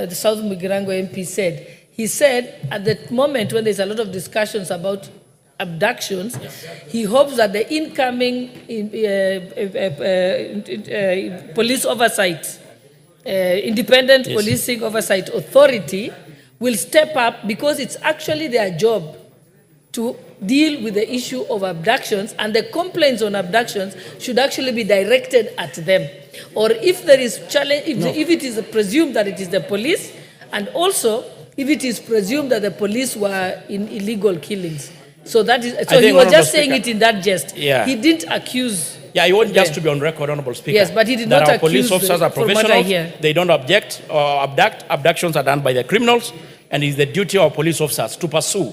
the South Mugirango MP said. He said at the moment when there's a lot of discussions about abductions, he hopes that the incoming police oversight, independent policing oversight authority will step up, because it's actually their job to deal with the issue of abductions, and the complaints on abductions should actually be directed at them. Or if there is challenge, if it is presumed that it is the police, and also if it is presumed that the police were in illegal killings. So that is, so he was just saying it in that jest. Yeah. He didn't accuse. Yeah, he wanted just to be on record, Honorable Speaker. Yes, but he did not accuse. Police officers are professionals. They don't object or abduct. Abductions are done by the criminals, and it's the duty of police officers to pursue.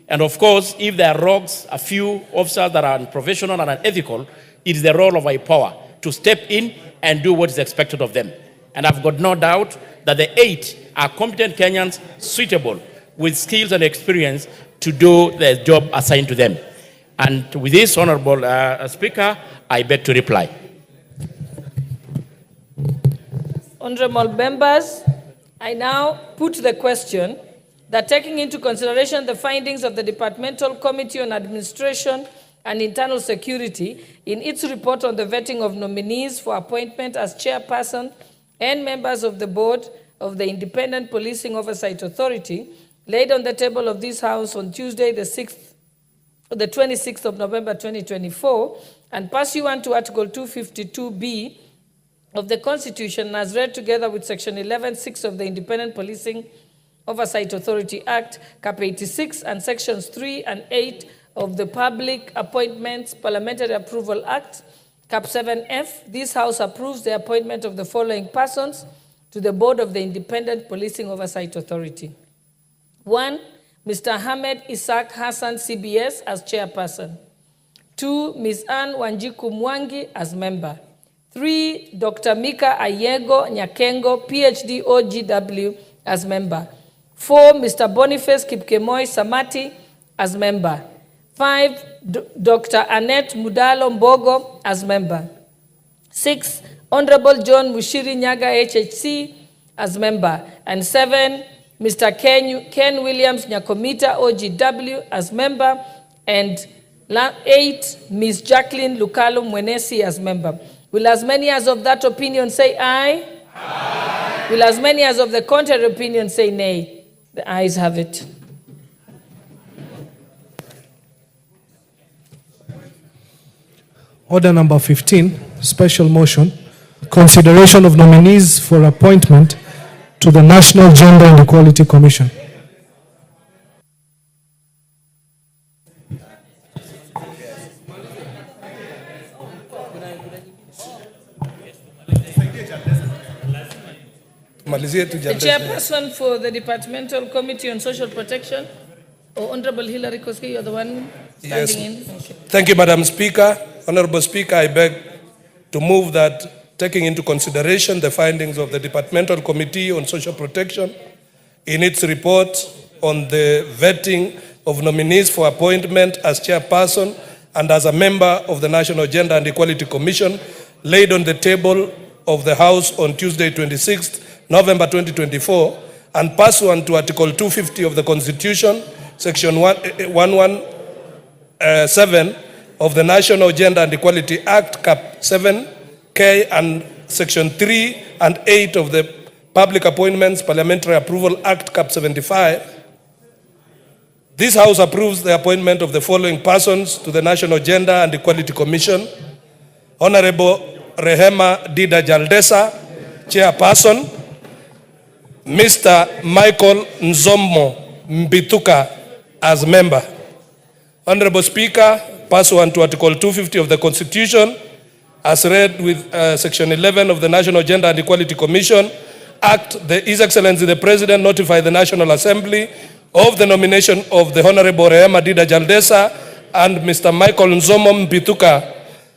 And of course, if there are rogues, a few officers that are unprofessional and unethical, it is the role of our power to step in and do what is expected of them. And I've got no doubt that the 8 are competent Kenyans, suitable with skills and experience to do the job assigned to them. And with this, Honorable Speaker, I beg to reply. Honorable members, I now put the question that, taking into consideration the findings of the Departmental Committee on Administration and Internal Security in its report on the vetting of nominees for appointment as chairperson and members of the board of the Independent Policing Oversight Authority, laid on the table of this House on Tuesday, the 26th of November 2024, and pursuant to Article 252B of the Constitution, as read together with Section 11(6) of the Independent Policing Oversight Authority Act, Cap 86, and Sections 3 and 8 of the Public Appointments Parliamentary Approval Act, Cap 7F, this House approves the appointment of the following persons to the board of the Independent Policing Oversight Authority. 1, Mr. Ahmed Isaac Hassan, CBS, as chairperson. 2, Ms. Anne Wanjiku Mwangi, as member. 3, Dr. Mika Ayego Nyakengo, PhD, OGW, as member. 4, Mr. Boniface Kipkemoi Samati, as member. 5, Dr. Annette Mudalo Mbogo, as member. 6, Honorable John Mushiri Nyaga, HHC, as member. And 7, Mr. Ken Williams Nyakomita, OGW, as member. And 8, Ms. Jacqueline Lukalo Mwenesi, as member. Will as many as of that opinion say aye? Aye. Will as many as of the contrary opinion say nay? The ayes have it. Order number 15, special motion, consideration of nominees for appointment to the National Gender and Equality Commission. The chairperson for the Departmental Committee on Social Protection, or Honorable Hilary Koski, you're the one standing in. Okay. Thank you, Madam Speaker. Honorable Speaker, I beg to move that, taking into consideration the findings of the Departmental Committee on Social Protection in its report on the vetting of nominees for appointment as chairperson and as a member of the National Gender and Equality Commission, laid on the table of the House on Tuesday, 26th November 2024, and pursuant to Article 250 of the Constitution, Section 117 of the National Gender and Equality Act, Cap 7K, and Section 3 and 8 of the Public Appointments Parliamentary Approval Act, Cap 75. This House approves the appointment of the following persons to the National Gender and Equality Commission: Honorable Rehema Dida Jaldesa, chairperson; Mr. Michael Nzommo Mbituka, as member. Honorable Speaker, pursuant to Article 250 of the Constitution, as read with Section 11 of the National Gender and Equality Commission Act, His Excellency the President notify the National Assembly of the nomination of the Honorable Rehema Dida Jaldesa and Mr. Michael Nzommo Mbituka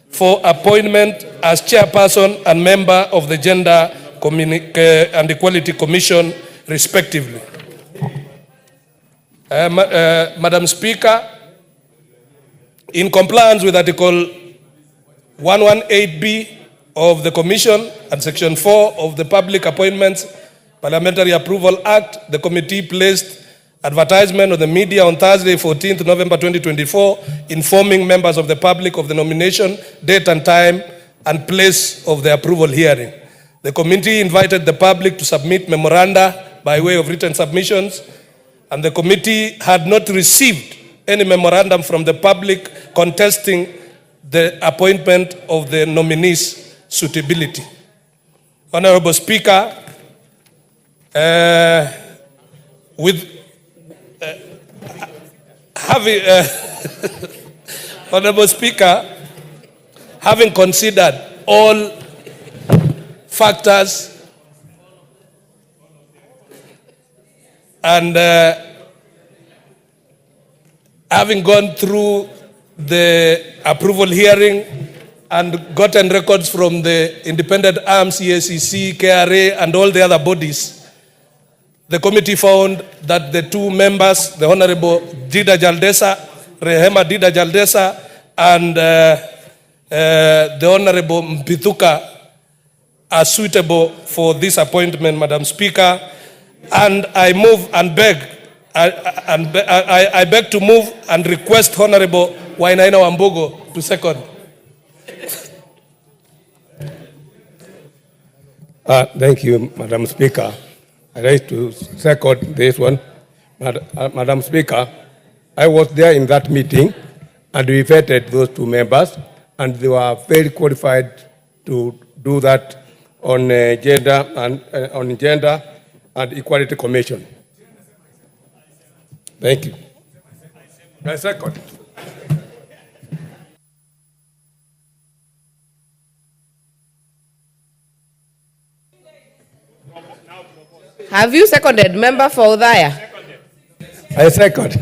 for appointment as chairperson and member of the Gender and Equality Commission, respectively. Madam Speaker, in compliance with Article 118B of the Commission and Section 4 of the Public Appointments Parliamentary Approval Act, the committee placed advertisement on the media on Thursday, 14th November 2024, informing members of the public of the nomination, date and time, and place of the approval hearing. The committee invited the public to submit memoranda by way of written submissions, and the committee had not received any memorandum from the public contesting the appointment of the nominees' suitability. Honorable Speaker, Honorable Speaker, having considered all factors and having gone through the approval hearing and gotten records from the independent arms, EACC, KRA, and all the other bodies, the committee found that the two members, the Honorable Dida Jaldesa, Rehema Dida Jaldesa, and the Honorable Mbithuka are suitable for this appointment, Madam Speaker. And I move and beg, I beg to move and request Honorable Wainaina Wambugo to second. Thank you, Madam Speaker. I'd like to second this one. Madam Speaker, I was there in that meeting and we vetted those two members and they were very qualified to do that on gender and equality commission. Thank you. I second. Have you seconded, Member for Udhaya? I second.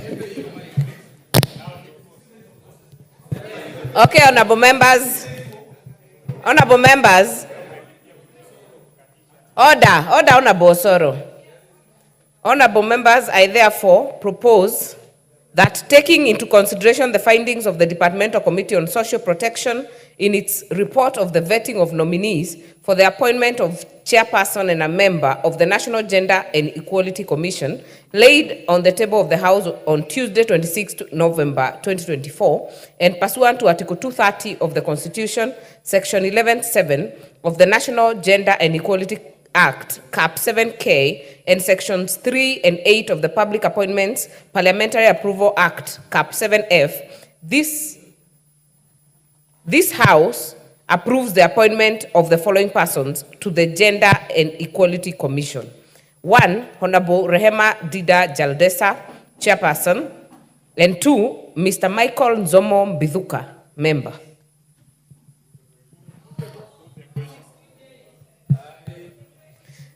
Okay, honorable members. Honorable members. Order, Honorable Osoro. Honorable members, I therefore propose that taking into consideration the findings of the Departmental Committee on Social Protection in its report of the vetting of nominees for the appointment of chairperson and a member of the National Gender and Equality Commission, laid on the table of the House on Tuesday, 26 November 2024, and pursuant to Article 230 of the Constitution, Section 11(7) of the National Gender and Equality Act, Cap 7K, and Sections 3 and 8 of the Public Appointments Parliamentary Approval Act, Cap 7F, this House approves the appointment of the following persons to the Gender and Equality Commission. 1, Honorable Rehema Dida Jaldesa, Chairperson, and 2, Mr. Michael Nzomo Mbithuka, Member.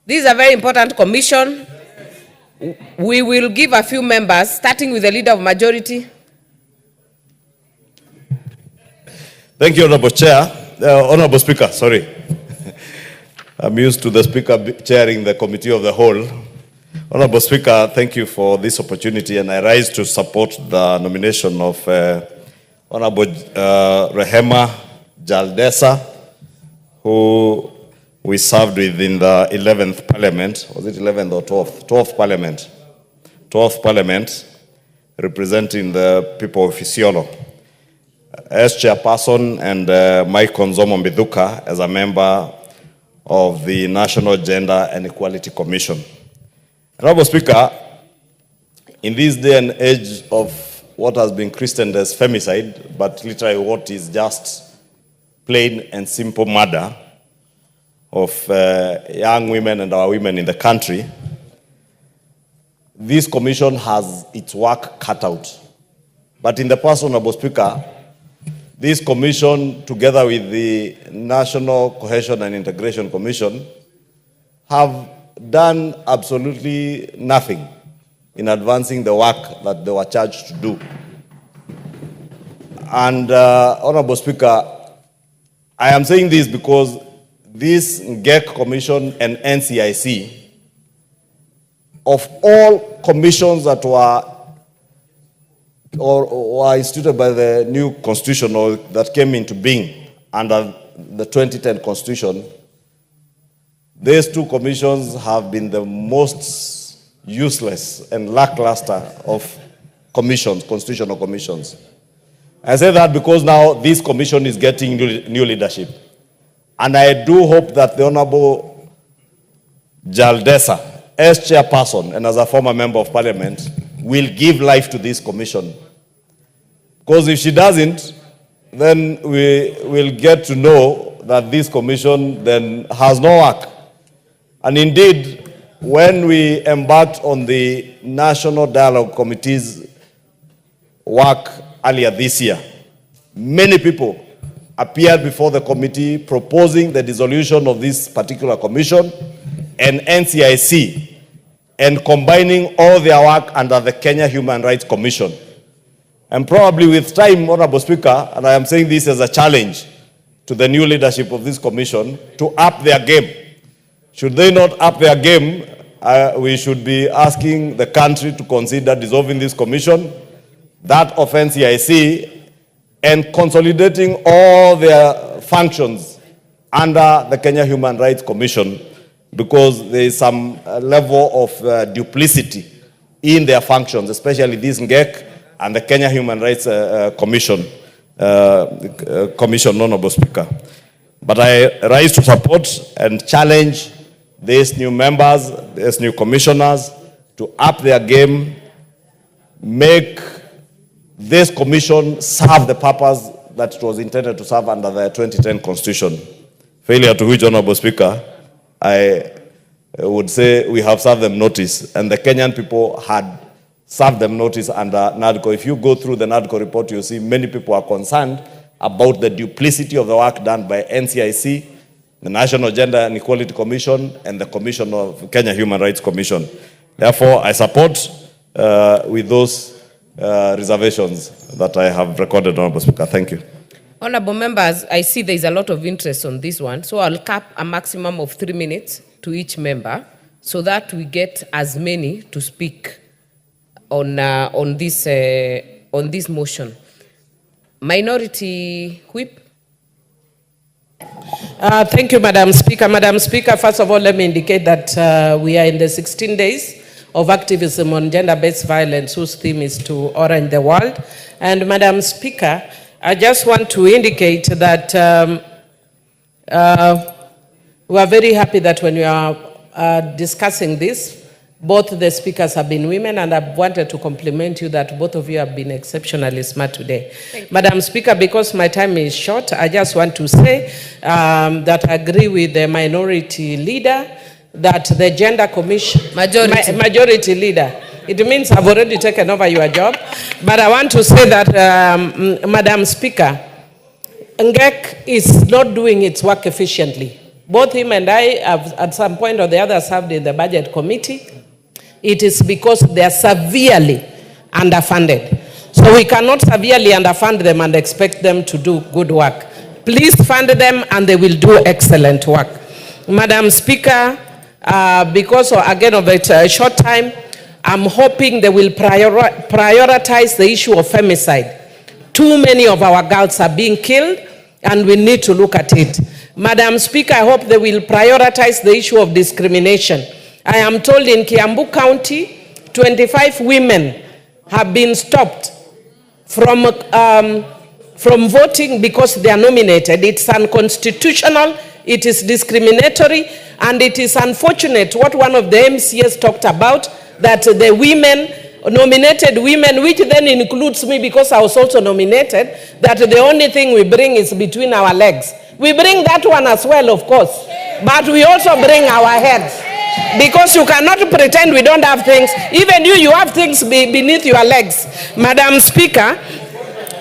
This is a very important commission. We will give a few members, starting with the Leader of Majority. Thank you, Honorable Chair. Honorable Speaker, sorry. I'm used to the Speaker chairing the Committee of the Whole. Honorable Speaker, thank you for this opportunity, and I rise to support the nomination of Honorable Rehema Jaldesa, who we served with in the 11th Parliament. Was it 11th or 12th? 12th Parliament. 12th Parliament, representing the people of Isiolo. As chairperson, and Michael Nzomo Mbithuka as a member of the National Gender and Equality Commission. Honorable Speaker, in this day and age of what has been christened as femicide, but literally what is just plain and simple murder of young women and our women in the country, this commission has its work cut out. But in the past, Honorable Speaker, this commission, together with the National Cohesion and Integration Commission, have done absolutely nothing in advancing the work that they were charged to do. And Honorable Speaker, I am saying this because this GEC Commission and NCIC, of all commissions that were instituted by the new constitution or that came into being under the 2010 constitution, these two commissions have been the most useless and lackluster of commissions, constitutional commissions. I say that because now this commission is getting new leadership. And I do hope that the Honorable Jaldesa, as chairperson and as a former member of parliament, will give life to this commission. Because if she doesn't, then we will get to know that this commission then has no work. And indeed, when we embarked on the National Dialogue Committee's work earlier this year, many people appeared before the committee proposing the dissolution of this particular commission and NCIC, and combining all their work under the Kenya Human Rights Commission. And probably with time, Honorable Speaker, and I am saying this as a challenge to the new leadership of this commission, to up their game. Should they not up their game, we should be asking the country to consider dissolving this commission, that of NCIC, and consolidating all their functions under the Kenya Human Rights Commission, because there is some level of duplicity in their functions, especially this NGEC and the Kenya Human Rights Commission, Honorable Speaker. But I rise to support and challenge these new members, these new commissioners, to up their game, make this commission serve the purpose that it was intended to serve under the 2010 Constitution. Failure to which, Honorable Speaker, I would say we have served them notice, and the Kenyan people had served them notice under NADCO. If you go through the NADCO report, you'll see many people are concerned about the duplicity of the work done by NCIC, the National Gender and Equality Commission, and the Commission of Kenya Human Rights Commission. Therefore, I support with those reservations that I have recorded, Honorable Speaker. Thank you. Honorable members, I see there is a lot of interest on this one, so I'll cap a maximum of 3 minutes to each member so that we get as many to speak on this motion. Minority Whip. Thank you, Madam Speaker. Madam Speaker, first of all, let me indicate that we are in the 16 days of activism on gender-based violence, whose theme is to orange the world. And Madam Speaker, I just want to indicate that we are very happy that when we are discussing this, both the speakers have been women, and I wanted to compliment you that both of you have been exceptionally smart today. Madam Speaker, because my time is short, I just want to say that I agree with the minority leader that the gender commission, majority leader, it means I've already taken over your job, but I want to say that, Madam Speaker, NGEC is not doing its work efficiently. Both him and I have at some point or the other served in the budget committee. It is because they are severely underfunded. So we cannot severely underfund them and expect them to do good work. Please fund them and they will do excellent work. Madam Speaker, because again of a short time, I'm hoping they will prioritize the issue of femicide. Too many of our girls are being killed and we need to look at it. Madam Speaker, I hope they will prioritize the issue of discrimination. I am told in Kiambu County, 25 women have been stopped from voting because they are nominated. It's unconstitutional, it is discriminatory, and it is unfortunate what one of the MCAs talked about, that the women, nominated women, which then includes me because I was also nominated, that the only thing we bring is between our legs. We bring that one as well, of course, but we also bring our heads. Because you cannot pretend we don't have things. Even you have things beneath your legs. Madam Speaker,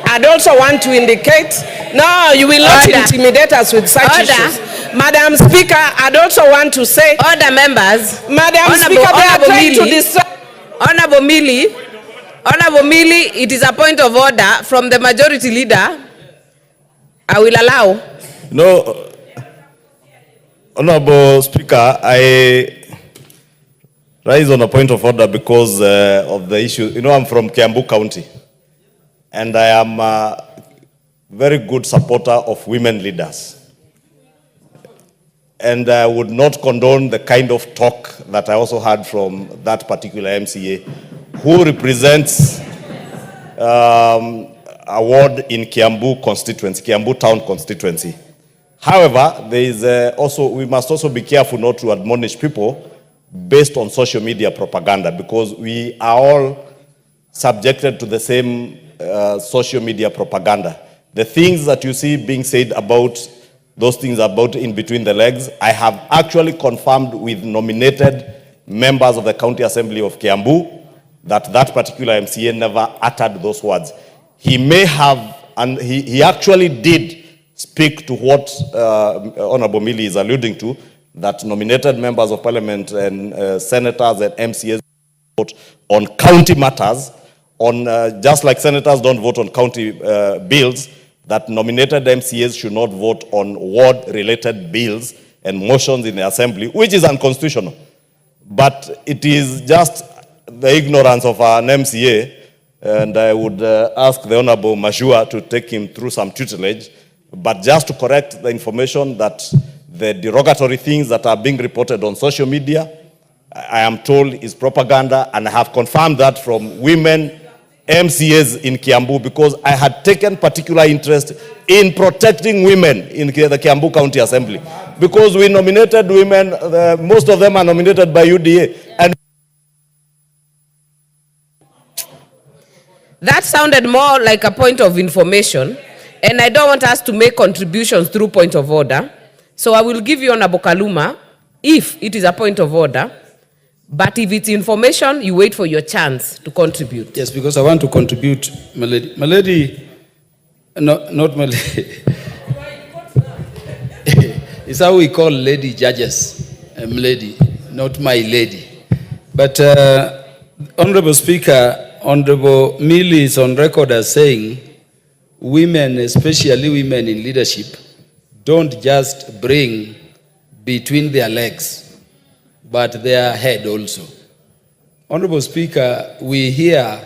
I'd also want to indicate, no, you will not intimidate us with such issues. Madam Speaker, I'd also want to say, Order, members. Madam Speaker, they are trying to destroy. Honorable Millie, it is a point of order from the majority leader. I will allow. No, Honorable Speaker, I rise on a point of order because of the issue. You know, I'm from Kiambu County, and I am a very good supporter of women leaders. and I would not condone the kind of talk that I also heard from that particular MCA, who represents a ward in Kiambu constituency, Kiambu town constituency. However, there is we must also be careful not to admonish people based on social media propaganda, because we are all subjected to the same social media propaganda. The things that you see being said about those things about in between the legs, I have actually confirmed with nominated members of the County Assembly of Kiambu that that particular MCA never uttered those words. He may have, and he actually did speak to what Honorable Millie is alluding to, that nominated members of parliament and senators and MCAs vote on county matters, on just like senators don't vote on county bills, that nominated MCAs should not vote on ward-related bills and motions in the assembly, which is unconstitutional. But it is just the ignorance of an MCA, and I would ask the Honorable Mashua to take him through some tutelage, but just to correct the information that the derogatory things that are being reported on social media, I am told is propaganda, and I have confirmed that from women MCAs in Kiambu, because I had taken particular interest in protecting women in the Kiambu County Assembly, because we nominated women, most of them are nominated by UDA. And that sounded more like a point of information, and I don't want us to make contributions through point of order. So I will give you Honorable Kaluma if it is a point of order. But if it's information, you wait for your chance to contribute. Yes, because I want to contribute, my lady. My lady, no, not my lady. It's how we call lady judges, lady, not my lady. But Honorable Speaker, Honorable Millie is on record as saying women, especially women in leadership, don't just bring between their legs, but their head also. Honorable Speaker, we hear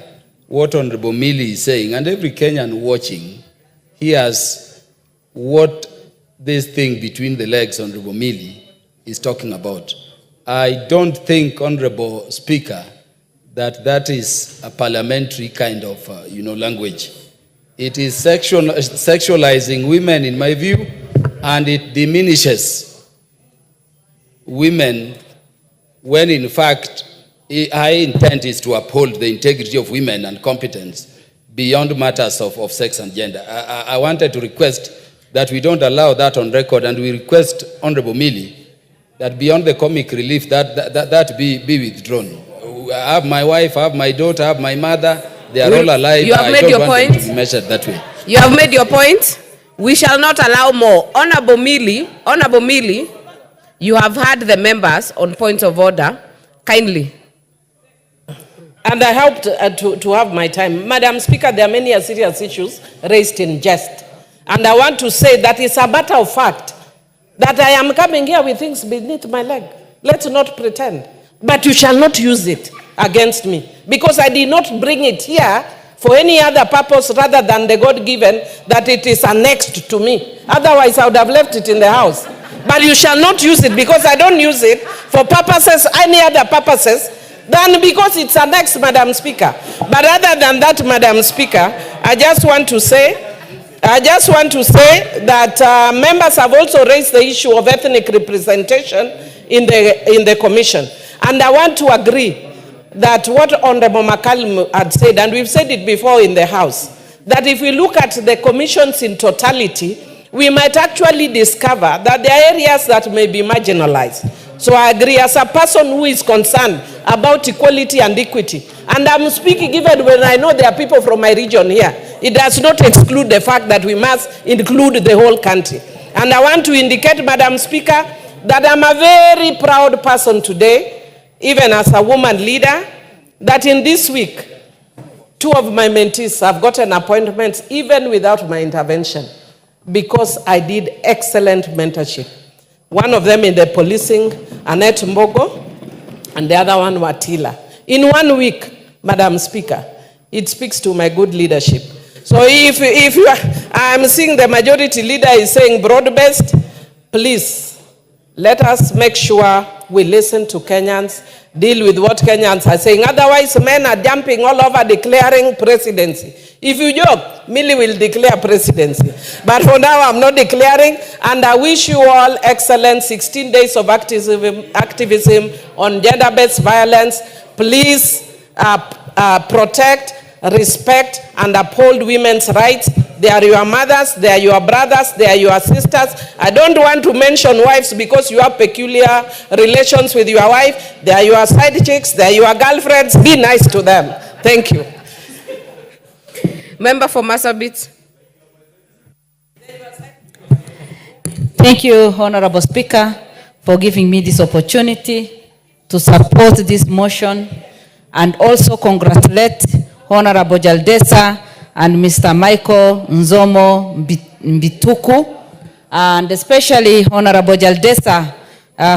what Honorable Millie is saying, and every Kenyan watching hears what this thing between the legs, Honorable Millie, is talking about. I don't think, Honorable Speaker, that that is a parliamentary kind of language. It is sexualizing women, in my view, and it diminishes women when in fact our intent is to uphold the integrity of women and competence beyond matters of sex and gender. I wanted to request that we don't allow that on record, and we request Honorable Millie that beyond the comic relief that be withdrawn. I have my wife, I have my daughter, I have my mother, they are all alive. You have made your point. To be measured that way. You have made your point. We shall not allow more. Honorable Millie, you have heard the members on points of order. Kindly. And I hope to have my time. Madam Speaker, there are many serious issues raised in jest. And I want to say that it's a matter of fact that I am coming here with things beneath my leg. Let's not pretend. But you shall not use it against me, because I did not bring it here for any other purpose rather than the God-given that it is annexed to me. Otherwise, I would have left it in the house. But you shall not use it, because I don't use it for purposes, any other purposes, than because it's annexed, Madam Speaker. But other than that, Madam Speaker, I just want to say that members have also raised the issue of ethnic representation in the commission. And I want to agree that what Honorable McCallum had said, and we've said it before in the House, that if we look at the commissions in totality, we might actually discover that there are areas that may be marginalized. So I agree, as a person who is concerned about equality and equity, and I'm speaking even when I know there are people from my region here, it does not exclude the fact that we must include the whole country. And I want to indicate, Madam Speaker, that I'm a very proud person today, even as a woman leader, that in this week, 2 of my mentees have gotten appointments even without my intervention, because I did excellent mentorship. One of them in the policing, Annette Mbogo, and the other one, Watila. In 1 week, Madam Speaker, it speaks to my good leadership. So if I'm seeing the majority leader is saying broad-based, please, Let us make sure we listen to Kenyans, deal with what Kenyans are saying. Otherwise, men are jumping all over declaring presidency. If you joke, Millie will declare presidency. But for now, I'm not declaring, and I wish you all excellent 16 days of activism on gender-based violence. Please protect, respect, and uphold women's rights. They are your mothers, they are your brothers, they are your sisters. I don't want to mention wives because you have peculiar relations with your wife. They are your side chicks, they are your girlfriends. Be nice to them. Thank you. Member for Marsabit. Thank you, Honorable Speaker, for giving me this opportunity to support this motion and also congratulate Honorable Jaldesa and Mr. Michael Nzomo Mbituku, and especially Honorable Jaldesa,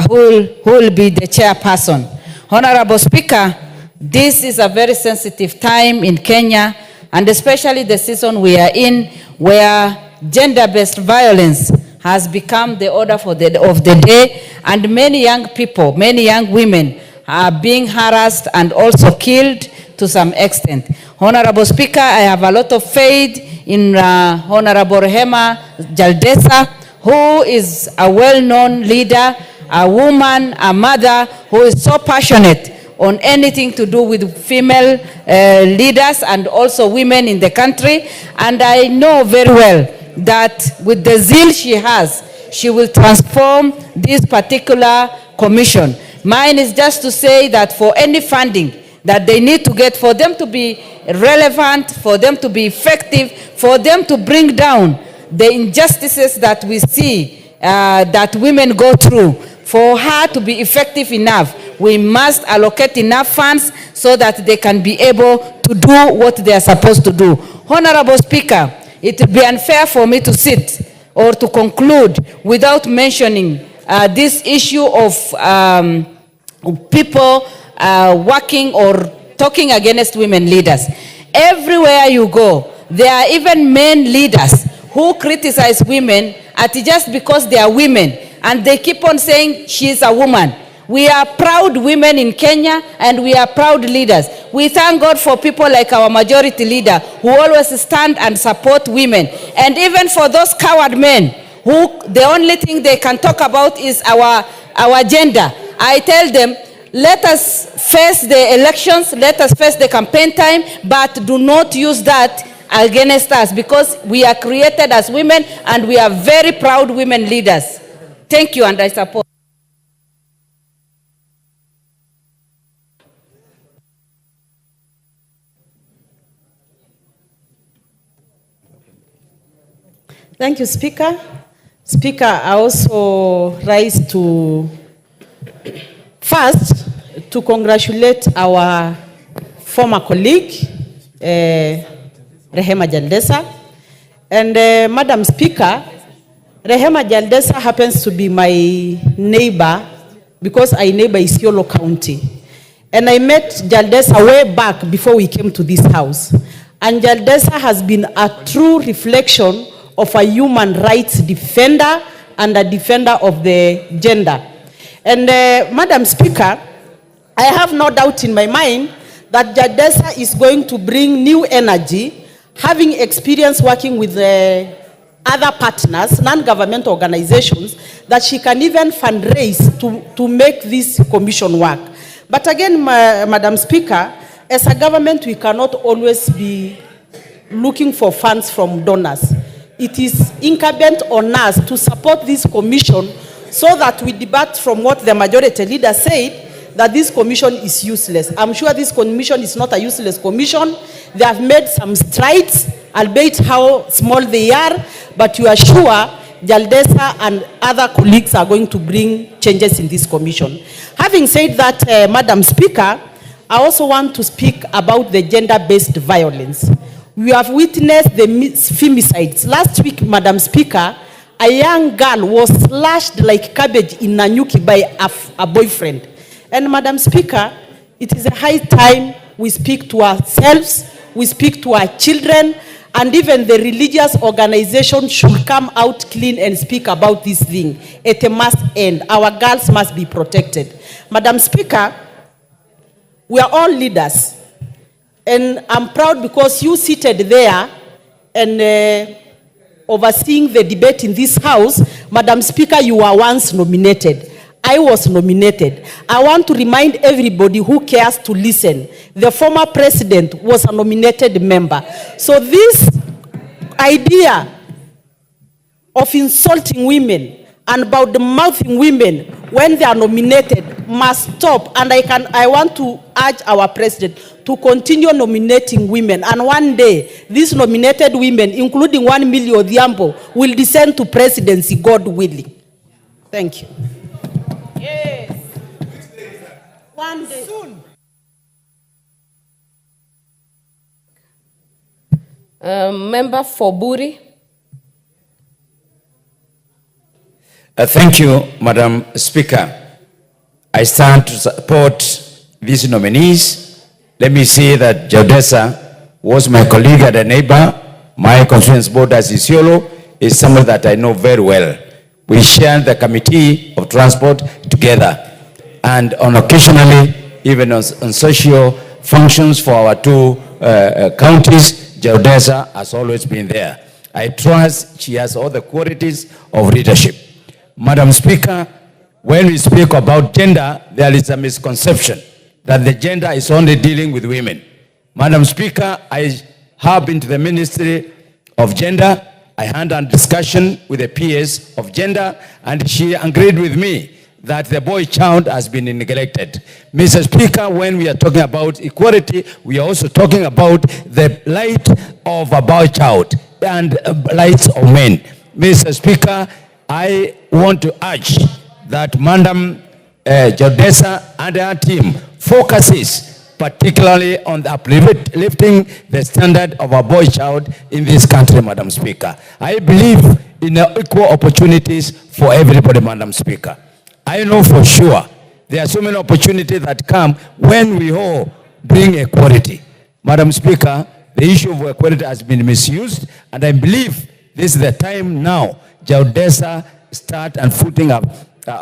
who will be the chairperson. Honorable Speaker, this is a very sensitive time in Kenya, and especially the season we are in, where gender-based violence has become the order of the day, and many young people, many young women are being harassed and also killed to some extent. Honorable Speaker, I have a lot of faith in Honorable Rehema Jaldesa, who is a well-known leader, a woman, a mother, who is so passionate on anything to do with female leaders and also women in the country. And I know very well that with the zeal she has, she will transform this particular commission. Mine is just to say that for any funding that they need to get, for them to be relevant, for them to be effective, for them to bring down the injustices that we see that women go through, for her to be effective enough, we must allocate enough funds so that they can be able to do what they are supposed to do. Honorable Speaker, it would be unfair for me to sit or to conclude without mentioning this issue of people working or talking against women leaders. Everywhere you go, there are even men leaders who criticize women just because they are women, and they keep on saying she's a woman. We are proud women in Kenya, and we are proud leaders. We thank God for people like our majority leader who always stand and support women. And even for those coward men who the only thing they can talk about is our gender, I tell them, let us face the elections, let us face the campaign time, but do not use that against us, because we are created as women and we are very proud women leaders. Thank you, and I support. Thank you, Speaker. Speaker, I also rise to first to congratulate our former colleague, Rehema Jaldesa. And Madam Speaker, Rehema Jaldesa happens to be my neighbor because I neighbor Isiolo County. And I met Jaldesa way back before we came to this house. And Jaldesa has been a true reflection of a human rights defender and a defender of the gender. And Madam Speaker, I have no doubt in my mind that Jaldesa is going to bring new energy, having experience working with other partners, non-governmental organizations, that she can even fundraise to make this commission work. But again, Madam Speaker, as a government, we cannot always be looking for funds from donors. It is incumbent on us to support this commission so that we debate from what the majority leader said, that this commission is useless. I'm sure this commission is not a useless commission. They have made some strides, albeit how small they are, but you are sure Jaldesa and other colleagues are going to bring changes in this commission. Having said that, Madam Speaker, I also want to speak about the gender-based violence. We have witnessed the femicides. Last week, Madam Speaker, a young girl was slashed like cabbage in Nanyuki by a boyfriend. And Madam Speaker, it is a high time we speak to ourselves, we speak to our children, and even the religious organization should come out clean and speak about this thing. It must end. Our girls must be protected. Madam Speaker, we are all leaders, and I'm proud because you seated there and overseeing the debate in this house. Madam Speaker, you were once nominated. I was nominated. I want to remind everybody who cares to listen, the former president was a nominated member. So this idea of insulting women and bad-mouthing women when they are nominated must stop. And I want to urge our president to continue nominating women. And one day, these nominated women, including 1 million Odhiambo, will descend to presidency, God willing. Thank you. Yes. One day. Soon. Member for Buri. Thank you, Madam Speaker. I stand to support these nominees. Let me say that Jaldesa was my colleague and a neighbor. My constituency board as Isiolo is someone that I know very well. We share the committee of transport together, and on occasionally, even on social functions for our two counties, Jaldesa has always been there. I trust she has all the qualities of leadership. Madam Speaker, when we speak about gender, there is a misconception that the gender is only dealing with women. Madam Speaker, I have been to the Ministry of Gender. I had a discussion with the PS of gender, and she agreed with me that the boy child has been neglected. Mr. Speaker, when we are talking about equality, we are also talking about the light of a boy child and lights of men. Mr. Speaker, I want to urge that Madam Jaldesa and her team focuses particularly on the uplifting the standard of a boy child in this country, Madam Speaker. I believe in equal opportunities for everybody, Madam Speaker. I know for sure there are so many opportunities that come when we all bring equality. Madam Speaker, the issue of equality has been misused, and I believe this is the time now Jaldesa start and putting up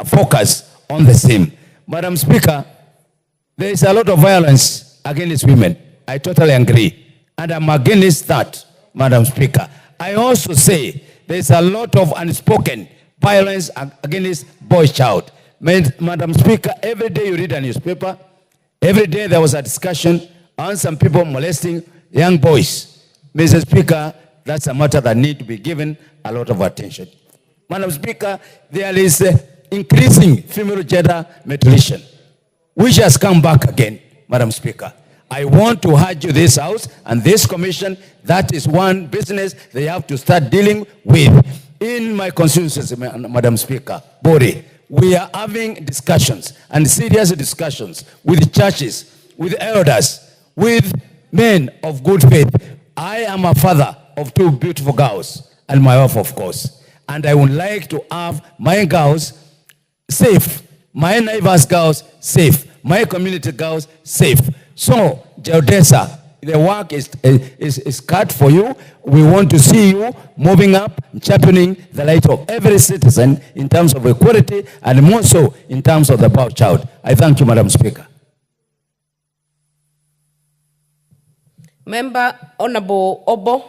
focus on the same. Madam Speaker, there is a lot of violence against women. I totally agree. And I'm against that, Madam Speaker. I also say there is a lot of unspoken violence against boy child. Madam Speaker, every day you read a newspaper, every day there was a discussion on some people molesting young boys. Mr. Speaker, that's a matter that needs to be given a lot of attention. Madam Speaker, there is increasing female gender mutilation, which has come back again, Madam Speaker. I want to urge you this House and this Commission, that is one business they have to start dealing with. In my constituency, Madam Speaker, Bori, we are having discussions and serious discussions with churches, with elders, with men of good faith. I am a father of two beautiful girls and my wife, of course. And I would like to have my girls safe, my neighbors' girls safe, my community girls safe. So, Jaldesa, the work is cut for you. We want to see you moving up, championing the right of every citizen in terms of equality and more so in terms of the boy child. I thank you, Madam Speaker. Member Honorable Obo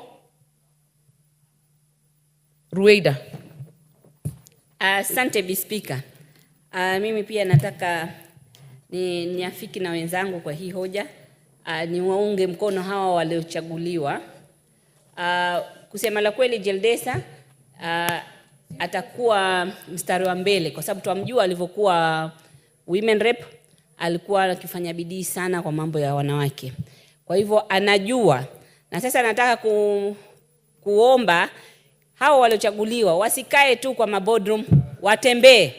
Rueda. Asante Speaker. Mimi pia nataka niafiki na wenzangu kwa hii hoja. Niwaunge mkono hawa waliochaguliwa. Kusema la kweli Jaldesa atakuwa mstari wa mbele kwa sababu tuamjua alivyokuwa women rep, alikuwa akifanya bidii sana kwa mambo ya wanawake. Kwa hivyo anajua, na sasa nataka kuomba hao waliochaguliwa wasikae tu kwa maboardroom, watembee.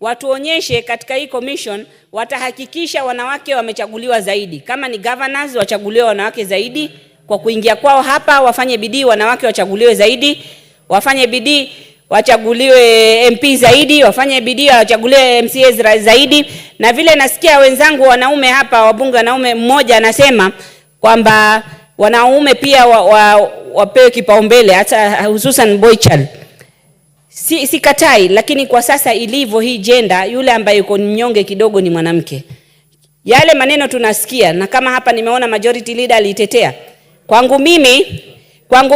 Watuonyeshe katika hii commission watahakikisha wanawake wamechaguliwa zaidi. Kama ni governors wachaguliwe wanawake zaidi, kwa kuingia kwao hapa wafanye bidii wanawake wachaguliwe zaidi, wafanye bidii wachaguliwe MP zaidi, wafanye bidii wachaguliwe MCAs zaidi. Na vile nasikia wenzangu wanaume hapa, wabunge wanaume, mmoja anasema kwamba wanaume pia wapewe kipaumbele, hata hususan boy child. Sikatai, lakini kwa sasa ilivyo hii gender, yule ambaye yuko mnyonge kidogo ni mwanamke. Yale maneno tunasikia, na kama hapa nimeona majority leader alitetea. Kwangu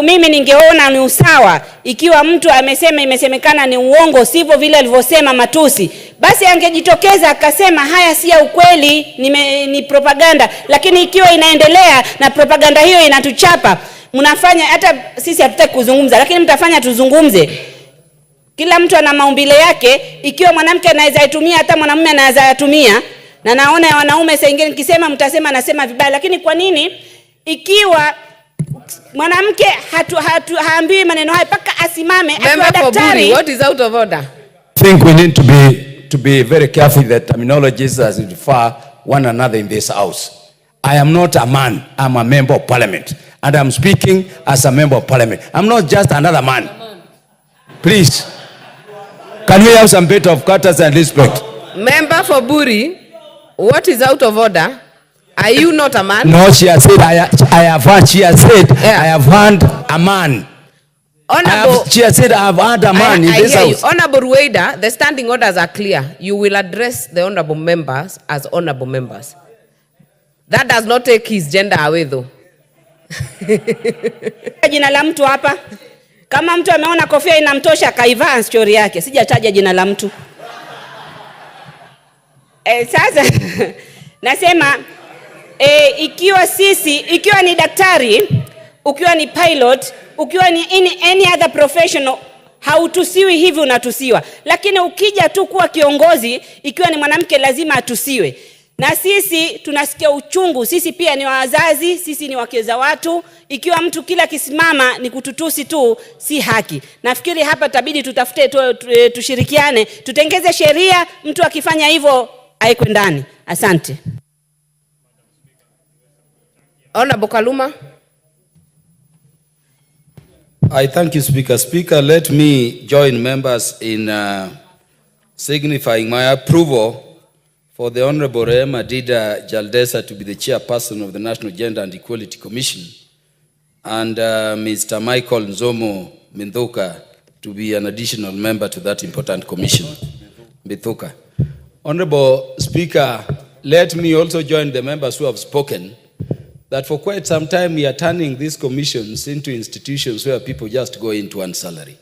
mimi ningeona ni usawa ikiwa mtu amesema imesemekana ni uongo, sivyo vile alivyosema matusi, basi angejitokeza akasema haya si ya ukweli, ni propaganda. Lakini ikiwa inaendelea na propaganda hiyo inatuchapa, mnafanya hata sisi hatutaki kuzungumza, lakini mtafanya tuzungumze. Kila mtu ana maumbile yake. Ikiwa mwanamke anaweza itumia, hata mwanamume anaweza itumia. Na naona ya wanaume saa nyingine nikisema mtasema nasema vibaya, lakini kwa nini ikiwa mwanamke haambiwi maneno haya paka asimame akiwa daktari? What is out of order? I think we need to be very careful with the terminologies as we refer one another in this house. I am not a man, I'm a member of parliament, and I'm speaking as a member of parliament. I'm not just another man. Please, can we have some bit of courtesy and respect? Member for Buri, what is out of order? Are you not a man? No, she has said, I have heard, she has said, yeah. I have heard a man. She has said, I have heard a man in this house. Honorable Rueda, the standing orders are clear. You will address the honorable members as honorable members. That does not take his gender away though. Jina la mtu hapa. Kama mtu ameona kofia inamtosha kaivaa story yake. Sijataja jina la mtu. Sasa nasema ikiwa ni daktari, ukiwa ni pilot, ukiwa ni any other professional, hautusiwi hivi, unatusiwa. Lakini ukija tu kuwa kiongozi, ikiwa ni mwanamke lazima atusiwe. Na sisi tunasikia uchungu, sisi pia ni wazazi, sisi ni wake za watu. Ikiwa mtu kila kisimama ni kututusi tu, si haki. Nafikiri hapa tabidi tutafute tushirikiane, tutengeze sheria, mtu akifanya hivyo aekwe ndani. Asante. Honorable Kaluma. I thank you, Speaker. Speaker, let me join members in signifying my approval for the Honorable Rehema Dida Jaldesa to be the chairperson of the National Gender and Equality Commission, and Mr. Michael Nzomo Minthuka to be an additional member to that important commission. Minthuka. Honorable Speaker, let me also join the members who have spoken that for quite some time we are turning these commissions into institutions where people just go into one salary.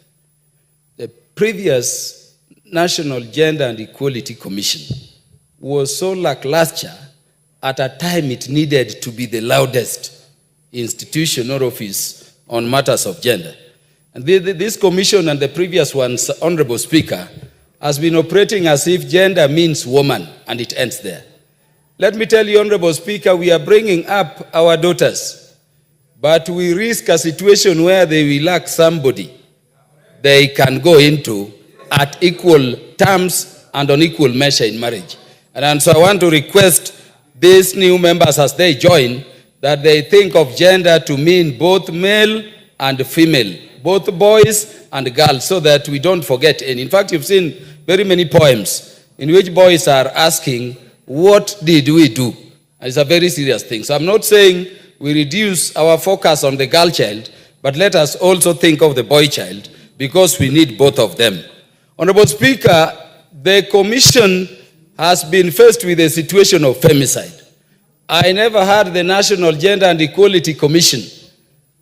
The previous National Gender and Equality Commission was so lackluster at a time it needed to be the loudest institution or office on matters of gender. And this commission and the previous one's, Honorable Speaker, has been operating as if gender means woman and it ends there. Let me tell you, Honorable Speaker, we are bringing up our daughters, but we risk a situation where they will lack somebody they can go into at equal terms and on equal measure in marriage. And so I want to request these new members as they join that they think of gender to mean both male and female, both boys and girls, so that we don't forget any. In fact, you've seen very many poems in which boys are asking, what did we do? And it's a very serious thing. So I'm not saying we reduce our focus on the girl child, but let us also think of the boy child, because we need both of them. Honorable Speaker, the Commission has been faced with a situation of femicide. I never heard the National Gender and Equality Commission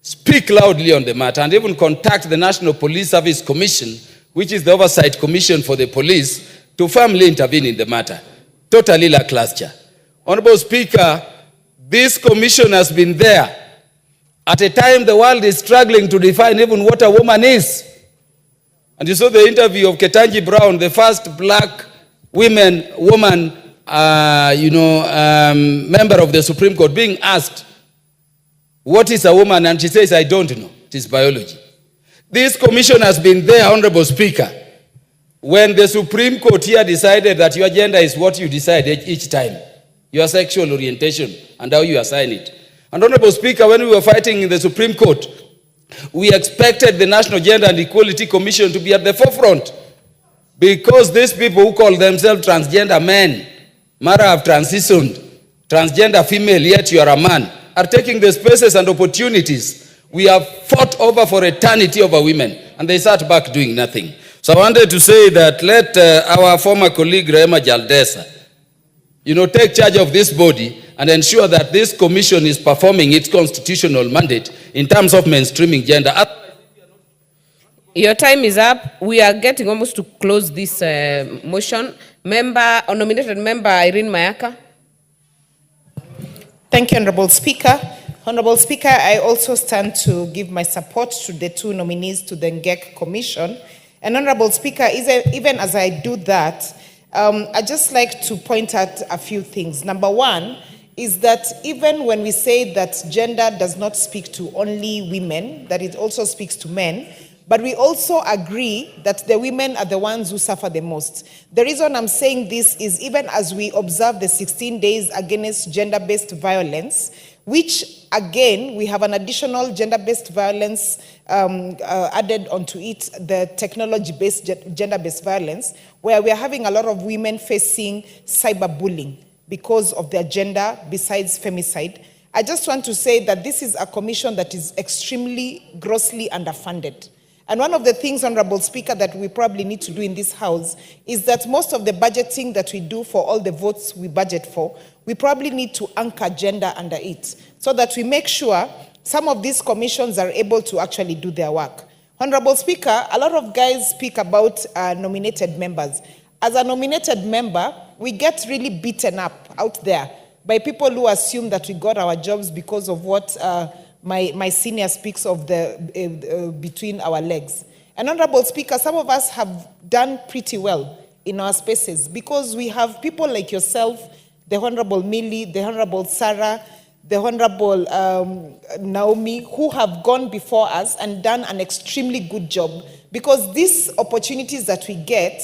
speak loudly on the matter and even contact the National Police Service Commission, which is the oversight commission for the police, to firmly intervene in the matter. Totally lackluster. Honorable Speaker, this commission has been there at a time the world is struggling to define even what a woman is. And you saw the interview of Ketanji Brown, the first black woman, member of the Supreme Court, being asked, what is a woman? And she says, I don't know. It is biology. This commission has been there, Honorable Speaker, when the Supreme Court here decided that your gender is what you decide each time, your sexual orientation and how you assign it. And Honorable Speaker, when we were fighting in the Supreme Court, we expected the National Gender and Equality Commission to be at the forefront, because these people who call themselves transgender men, Mara have transitioned, transgender female, yet you are a man. are taking the spaces and opportunities we have fought over for eternity over women, and they sat back doing nothing. So I wanted to say that let our former colleague Rehema Jaldesa, take charge of this body and ensure that this commission is performing its constitutional mandate in terms of mainstreaming gender. Your time is up. We are getting almost to close this motion. Nominated member Irene Mayaka. Thank you, Honorable Speaker. Honorable Speaker, I also stand to give my support to the two nominees to the NGEC Commission. And Honorable Speaker, even as I do that, I'd just like to point out a few things. Number one is that even when we say that gender does not speak to only women, that it also speaks to men, but we also agree that the women are the ones who suffer the most. The reason I'm saying this is even as we observe the 16 days against gender-based violence, which again, we have an additional gender-based violence added onto it, the technology-based gender-based violence, where we are having a lot of women facing cyberbullying because of their gender besides femicide. I just want to say that this is a commission that is extremely grossly underfunded. And one of the things, Honorable Speaker, that we probably need to do in this House is that most of the budgeting that we do for all the votes we budget for, we probably need to anchor gender under it so that we make sure some of these commissions are able to actually do their work. Honorable Speaker, a lot of guys speak about nominated members. As a nominated member, we get really beaten up out there by people who assume that we got our jobs because of what my senior speaks of the between our legs. And Honorable Speaker, some of us have done pretty well in our spaces because we have people like yourself, the Honorable Millie, the Honorable Sarah, the Honorable Naomi, who have gone before us and done an extremely good job, because these opportunities that we get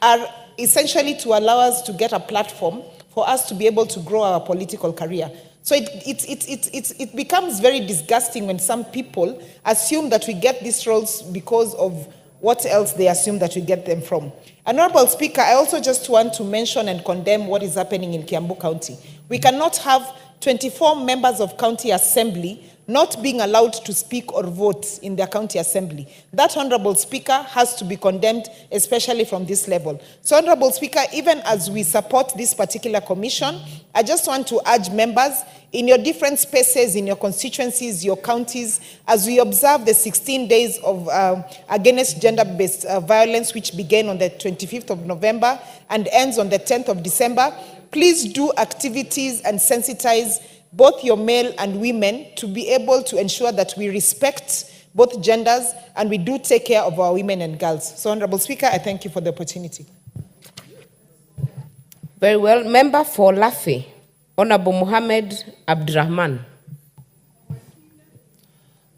are essentially to allow us to get a platform for us to be able to grow our political career. So it becomes very disgusting when some people assume that we get these roles because of what else they assume that we get them from. Honorable Speaker, I also just want to mention and condemn what is happening in Kiambu County. We cannot have 24 members of county assembly not being allowed to speak or vote in their county assembly. That, Honorable Speaker, has to be condemned, especially from this level. So, Honorable Speaker, even as we support this particular commission, I just want to urge members in your different spaces, in your constituencies, your counties, as we observe the 16 days of against gender-based violence, which began on the 25th of November and ends on the 10th of December, please do activities and sensitize both your male and women to be able to ensure that we respect both genders and we do take care of our women and girls. So, Honorable Speaker, I thank you for the opportunity. Very well. Member for Lafi, Honorable Mohammed Abdurrahman.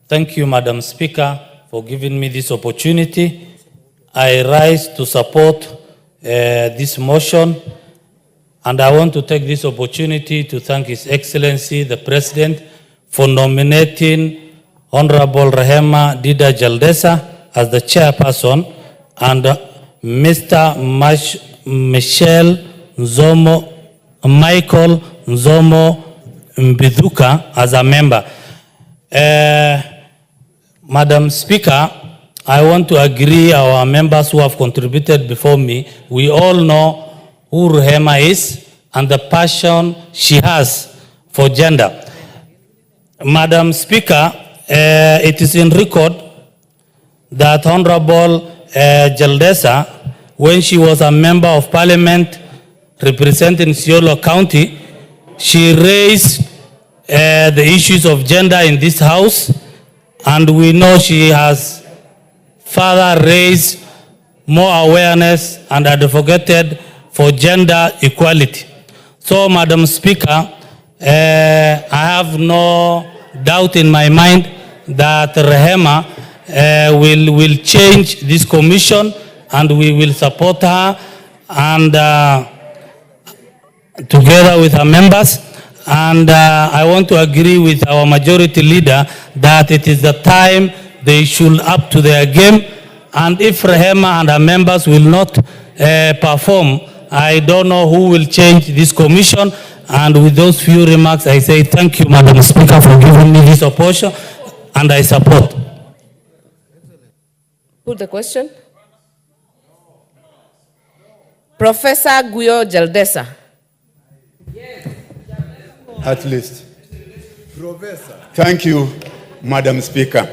Thank you, Madam Speaker, for giving me this opportunity. I rise to support this motion. And I want to take this opportunity to thank His Excellency, the President, for nominating Honorable Rehema Dida Jaldesa as the chairperson and Mr. Michael Nzomo Mbiduka as a member. Madam Speaker, I want to agree our members who have contributed before me. We all know who Rehema is and the passion she has for gender. Madam Speaker, it is in record that Honorable Jaldesa, when she was a member of parliament representing Isiolo County, she raised the issues of gender in this house, and we know she has further raised more awareness and advocated for gender equality. So, Madam Speaker, I have no doubt in my mind that Rehema will change this commission, and we will support her and together with her members. And I want to agree with our majority leader that it is the time they should up to their game. And if Rehema and her members will not perform, I don't know who will change this commission, And with those few remarks, I say thank you, Madam Speaker, for giving me this opportunity, and I support. Put the question. Professor Guyo Jaldesa. At least. Professor. Thank you, Madam Speaker.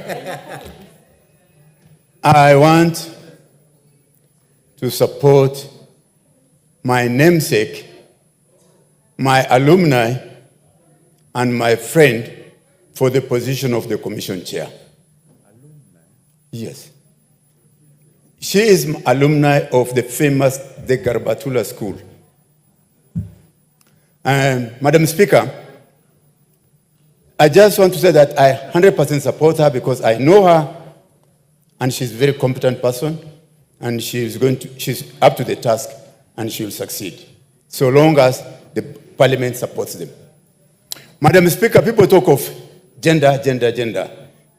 I want to support my namesake, my alumni, and my friend for the position of the Commission Chair. Yes. She is alumni of the famous De Garbatula School. Madam Speaker, I just want to say that I 100% support her because I know her and she's a very competent person and she's up to the task and she will succeed, so long as the Parliament supports them. Madam Speaker, people talk of gender, gender, gender,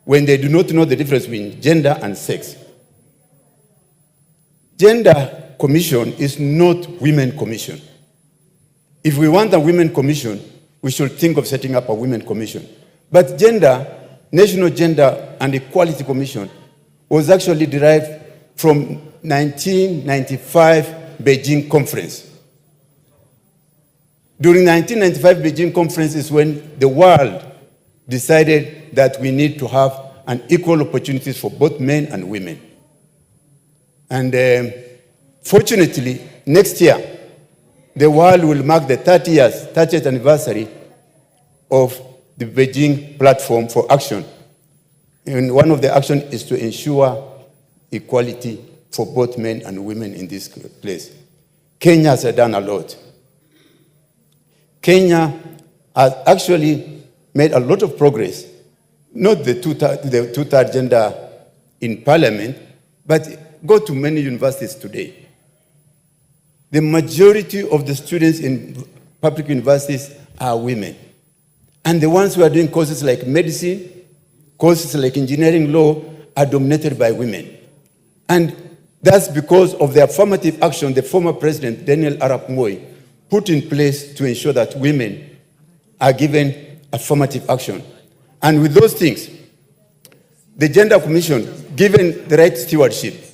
when they do not know the difference between gender and sex. Gender commission is not women commission. If we want a women commission, we should think of setting up a women commission. But gender, National Gender and Equality Commission, was actually derived from 1995 Beijing Conference. During 1995 Beijing Conference is when the world decided that we need to have an equal opportunities for both men and women. And fortunately, next year, the world will mark the 30th anniversary of the Beijing Platform for Action. And one of the actions is to ensure equality for both men and women in this place. Kenya has done a lot. Kenya has actually made a lot of progress, not the two-third gender in Parliament, but go to many universities today. The majority of the students in public universities are women. And the ones who are doing courses like medicine, courses like engineering law, are dominated by women. And that's because of the affirmative action the former president, Daniel Arap Moi, put in place to ensure that women are given affirmative action. And with those things, the Gender Commission, given the right stewardship,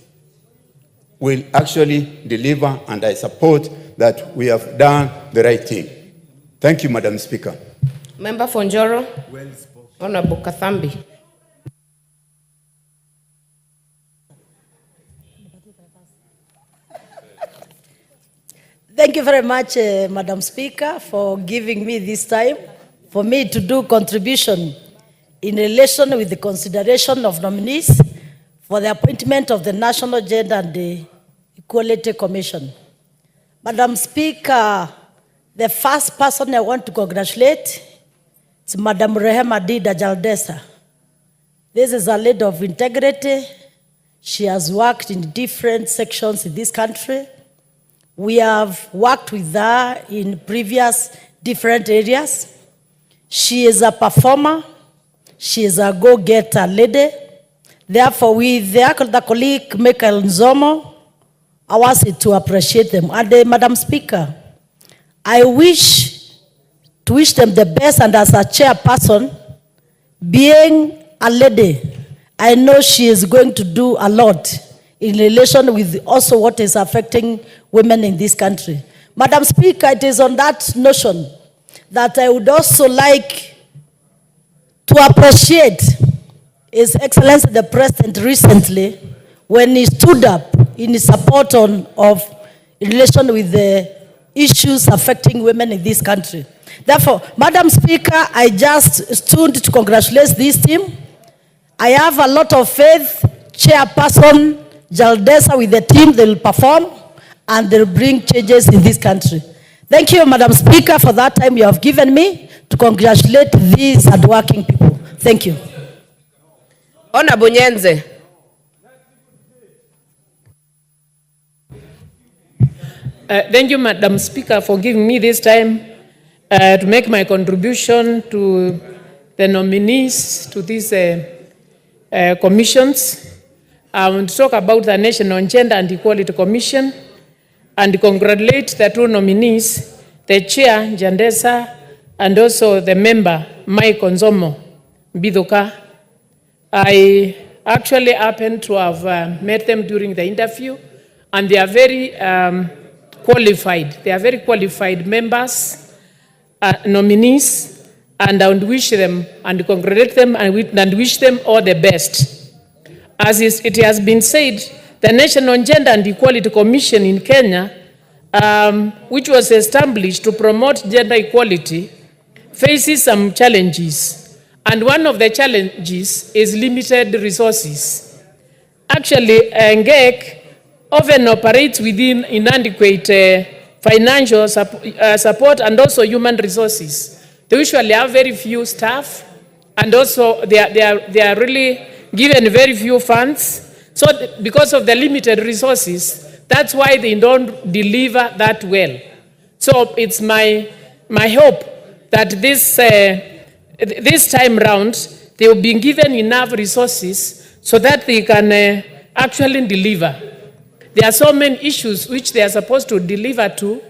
will actually deliver, and I support that we have done the right thing. Thank you, Madam Speaker. Member for Njoro, Honorable Kathambi. Thank you very much, Madam Speaker, for giving me this time for me to do contribution in relation with the consideration of nominees for the appointment of the National Gender and Equality Commission. Madam Speaker, the first person I want to congratulate is Madam Rehema Dida Jaldesa. This is a lady of integrity. She has worked in different sections in this country. We have worked with her in previous different areas. She is a performer. She is a go-getter lady. Therefore, with the colleague Michael Nzomo, I want to appreciate them. And Madam Speaker, I wish to wish them the best, and as a chairperson, being a lady, I know she is going to do a lot in relation with also what is affecting women in this country. Madam Speaker, it is on that notion that I would also like to appreciate His Excellency the President recently when he stood up in support in relation with the issues affecting women in this country. Therefore, Madam Speaker, I just stood to congratulate this team. I have a lot of faith. Chairperson Jaldesa with the team, they will perform and they will bring changes in this country. Thank you, Madam Speaker, for that time you have given me to congratulate these hardworking people. Thank you. Honorable Nyenze. Thank you, Madam Speaker, for giving me this time to make my contribution to the nominees to these commissions. I want to talk about the National Gender and Equality Commission and congratulate the two nominees the chair, Jandesa, and also the member, Mike Onzomo Bidoka. I actually happened to have met them during the interview, and they are very qualified. They are very qualified members, nominees, and I would wish them and congratulate them and wish them all the best. As it has been said, the National Gender and Equality Commission in Kenya, which was established to promote gender equality, faces some challenges. And one of the challenges is limited resources. Actually, NGEC often operates within inadequate financial support and also human resources. They usually have very few staff, and also they are really given very few funds. So because of the limited resources, that's why they don't deliver that well. So it's my hope that this time round, they will be given enough resources so that they can actually deliver. There are so many issues which they are supposed to deliver to.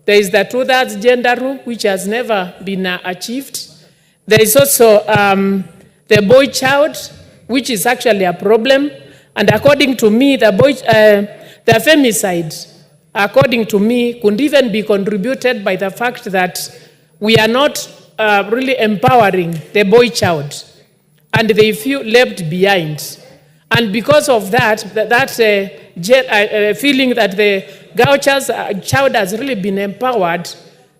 There is the Ruto'S gender rule, which has never been achieved. There is also the boy child, which is actually a problem. And according to me, the femicide, according to me, could even be contributed by the fact that we are not really empowering the boy child, and they feel left behind. And because of that feeling that the girl child has really been empowered,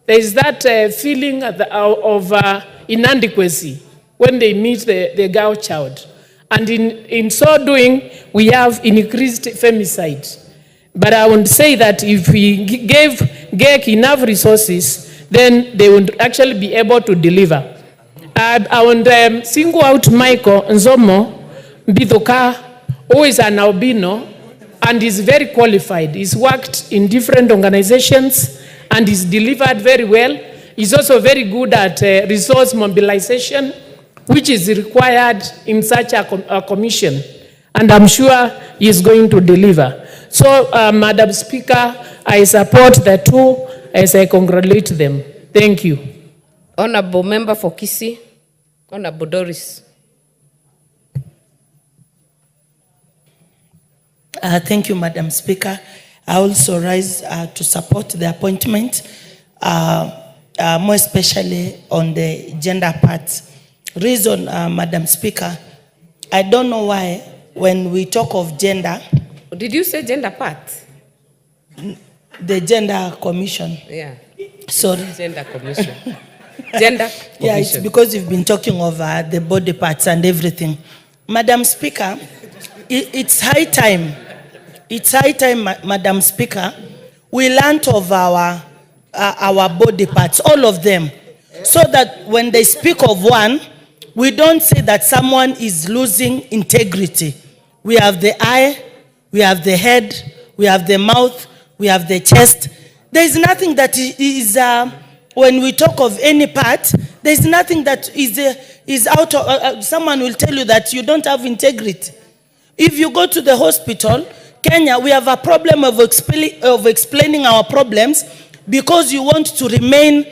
there is that feeling of inadequacy when they meet the girl child. And in so doing, we have increased femicide. But I would say that if we gave GEC enough resources, then they would actually be able to deliver. I would single out Michael Nzomo Bidoka, who is an albino and is very qualified. He's worked in different organizations and he's delivered very well. He's also very good at resource mobilization, which is required in such a commission. And I'm sure he's going to deliver. So, Madam Speaker, I support the two as I congratulate them. Thank you. Honorable Member for Kisii, Honorable Doris. Thank you, Madam Speaker. I also rise to support the appointment, more especially on the gender part. Reason, Madam Speaker, I don't know why when we talk of gender... Did you say gender part? The Gender Commission. Yeah. Sorry. Gender Commission. Gender Commission. Yeah, it's because you've been talking of the body parts and everything. Madam Speaker, it's high time. It's high time, Madam Speaker, we learned of our body parts, all of them, so that when they speak of one, we don't say that someone is losing integrity. We have the eye, we have the head, we have the mouth, we have the chest. There is nothing that is, when we talk of any part, there is nothing that is out of, someone will tell you that you don't have integrity. If you go to the hospital, Kenya, we have a problem of explaining our problems because you want to remain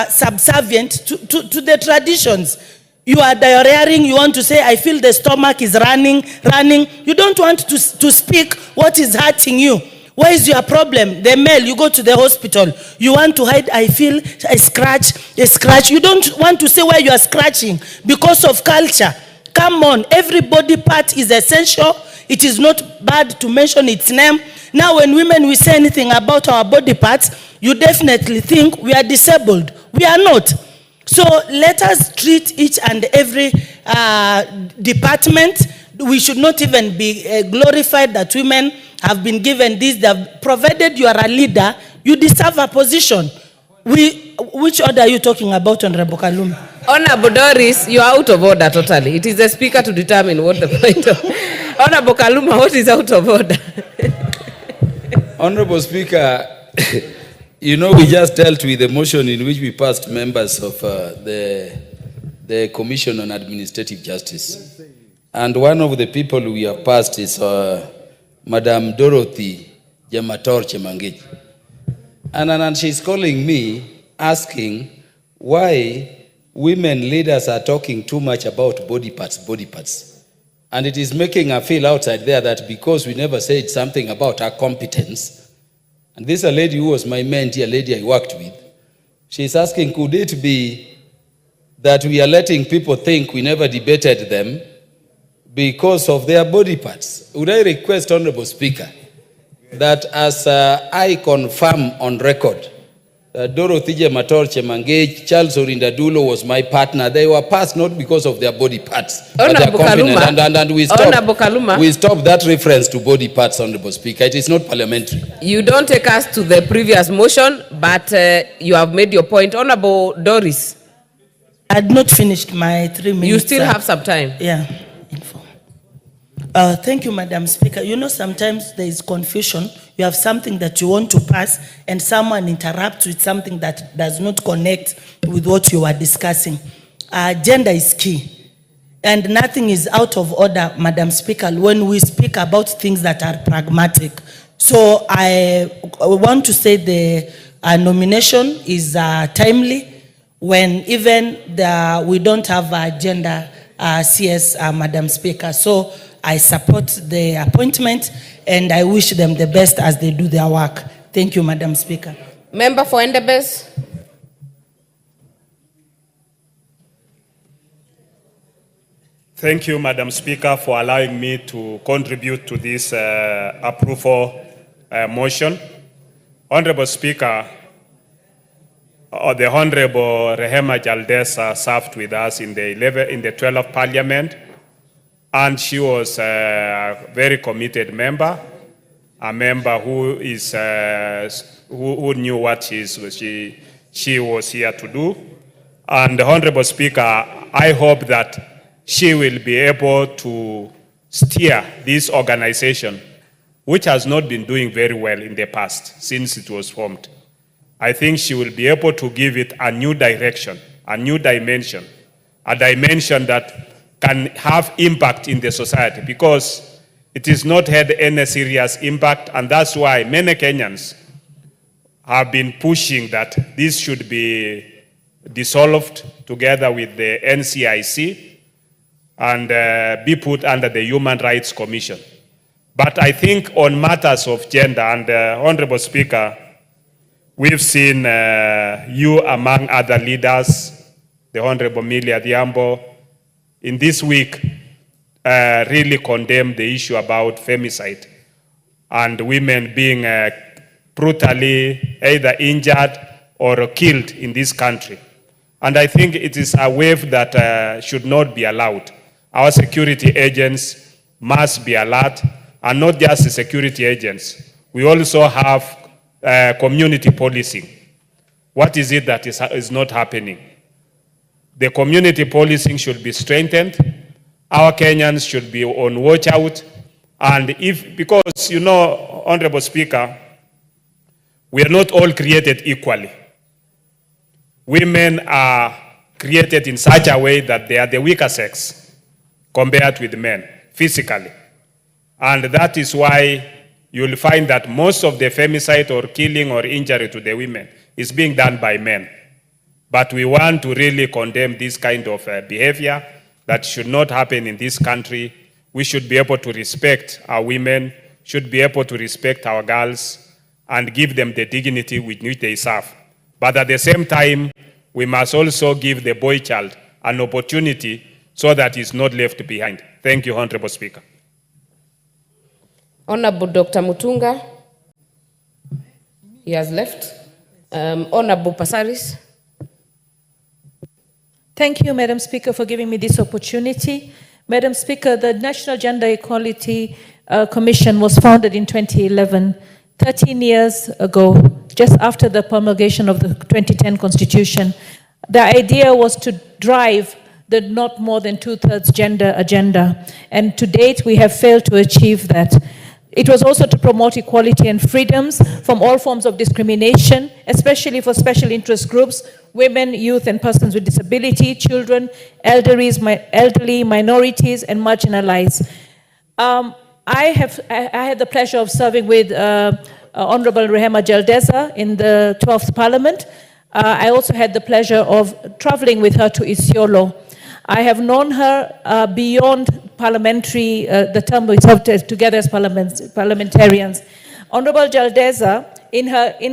subservient to the traditions. You are diarrheaing, you want to say, I feel the stomach is running. You don't want to speak what is hurting you. What is your problem? The male, you go to the hospital. You want to hide, I feel a scratch. You don't want to say where you are scratching because of culture. Come on, every body part is essential. It is not bad to mention its name. Now when women we say anything about our body parts, you definitely think we are disabled. We are not. So let us treat each and every department. We should not even be glorified that women have been given this. Provided you are a leader, you deserve a position. Which order are you talking about, Honorable Kaluma? Honorable Doris, you are out of order totally. It is the speaker to determine what the point of... Honorable Kaluma, what is out of order? Honorable Speaker, you know, we just dealt with the motion in which we passed members of the Commission on Administrative Justice. And one of the people we have passed is Madam Dorothy Jemator Chemangeji. And she's calling me, asking why women leaders are talking too much about body parts. And it is making her feel outside there that because we never said something about her competence, and this is a lady who was my mentee, a lady I worked with, she's asking, could it be that we are letting people think we never debated them because of their body parts? Would I request, Honorable Speaker, that as I confirm on record, Dorothy Mator Chemangej, Charles Orindadulo was my partner. They were passed not because of their body parts, but their confidence. And we stopped that reference to body parts, Honorable Speaker. It is not parliamentary. You don't take us to the previous motion, but you have made your point. Honorable Doris. I had not finished my 3 minutes. You still have some time. Yeah. Thank you, Madam Speaker. You know, sometimes there is confusion. You have something that you want to pass and someone interrupts with something that does not connect with what you are discussing. Gender is key. And nothing is out of order, Madam Speaker, when we speak about things that are pragmatic. So I want to say the nomination is timely when even we don't have a gender CS, Madam Speaker. So I support the appointment and I wish them the best as they do their work. Thank you, Madam Speaker. Member for Endebess. Thank you, Madam Speaker, for allowing me to contribute to this approval motion. Honorable Speaker, the Honorable Rehema Jaldesa served with us in the 12th Parliament, and she was a very committed member, a member who is who knew what she was here to do. And Honorable Speaker, I hope that she will be able to steer this organization, which has not been doing very well in the past since it was formed. I think she will be able to give it a new direction, a new dimension, a dimension that can have impact in the society, because it has not had any serious impact, and that's why many Kenyans have been pushing that this should be dissolved together with the NCIC and be put under the Human Rights Commission. But I think on matters of gender, and Honorable Speaker, we've seen you among other leaders, the Honorable Millie Adhiambo, in this week really condemn the issue about femicide and women being brutally either injured or killed in this country. And I think it is a wave that should not be allowed. Our security agents must be alert, and not just the security agents. We also have community policing. What is it that is not happening? The community policing should be strengthened. Our Kenyans should be on watch out. And because, you know, Honorable Speaker, we are not all created equally. Women are created in such a way that they are the weaker sex compared with men, physically. And that is why you'll find that most of the femicide or killing or injury to the women is being done by men. But we want to really condemn this kind of behavior that should not happen in this country. We should be able to respect our women, should be able to respect our girls, and give them the dignity with which they serve. But at the same time, we must also give the boy child an opportunity so that he's not left behind. Thank you, Honorable Speaker. Honorable Dr. Mutunga, he has left. Honorable Pasaris. Thank you, Madam Speaker, for giving me this opportunity. Madam Speaker, the National Gender Equality Commission was founded in 2011, 13 years ago, just after the promulgation of the 2010 Constitution. The idea was to drive the not more than 2/3 gender agenda, and to date we have failed to achieve that. It was also to promote equality and freedoms from all forms of discrimination, especially for special interest groups, women, youth, and persons with disability, children, elderly, minorities, and marginalized. I had the pleasure of serving with Honorable Rehema Jaldeza in the 12th Parliament. I also had the pleasure of traveling with her to Isiolo. I have known her beyond parliamentary, the term we served together as parliamentarians. Honorable Jaldeza, in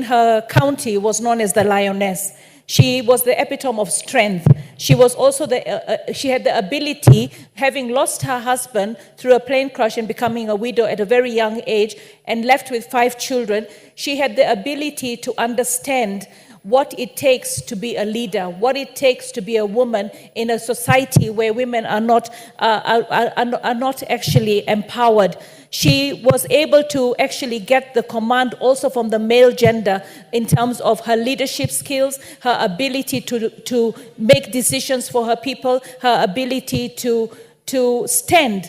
her county, was known as the Lioness. She was the epitome of strength. She was also she had the ability, having lost her husband through a plane crash and becoming a widow at a very young age and left with 5 children, she had the ability to understand what it takes to be a leader, what it takes to be a woman in a society where women are not actually empowered. She was able to actually get the command also from the male gender in terms of her leadership skills, her ability to make decisions for her people, her ability to stand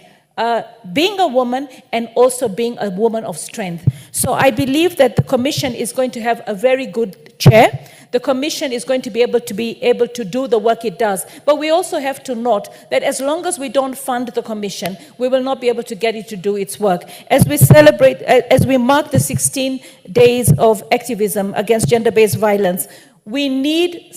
being a woman and also being a woman of strength. So I believe that the Commission is going to have a very good chair. The Commission is going to be able to do the work it does. But we also have to note that as long as we don't fund the Commission, we will not be able to get it to do its work. As we celebrate, as we mark the 16 days of activism against gender-based violence, we need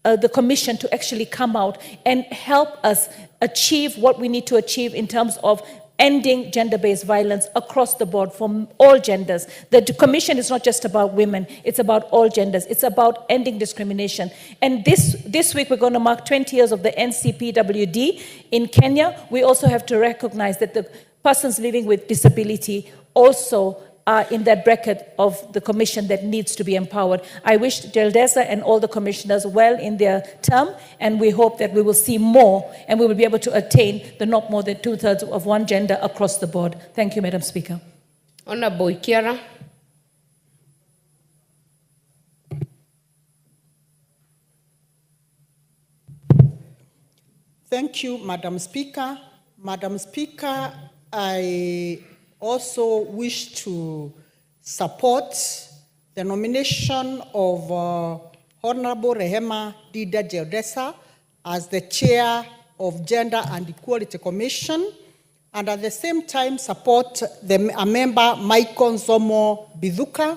the Commission to actually come out and help us achieve what we need to achieve in terms of ending gender-based violence across the board from all genders. The Commission is not just about women, it's about all genders. It's about ending discrimination. And this week we're going to mark 20 years of the NCPWD in Kenya. We also have to recognize that the persons living with disability also are in that bracket of the Commission that needs to be empowered. I wish Jaldeza and all the commissioners well in their term, and we hope that we will see more and we will be able to attain the not more than 2/3 of one gender across the board. Thank you, Madam Speaker. Honorable Ikiara. Thank you, Madam Speaker. Madam Speaker, I also wish to support the nomination of Honorable Rehema Dida Jaldeza as the chair of Gender and Equality Commission, and at the same time support a member, Michael Nzomo Biduka.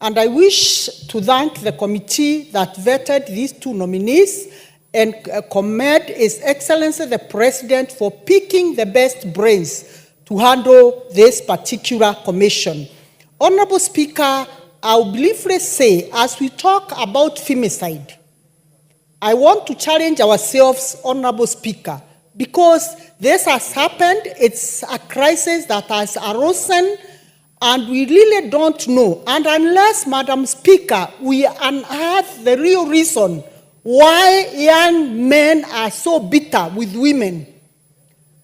And I wish to thank the committee that vetted these 2 nominees and commend His Excellency the President for picking the best brains to handle this particular commission. Honorable Speaker, I'll briefly say, as we talk about femicide, I want to challenge ourselves, Honorable Speaker, because this has happened. It's a crisis that has arisen, and we really don't know. And unless, Madam Speaker, we unearth the real reason why young men are so bitter with women,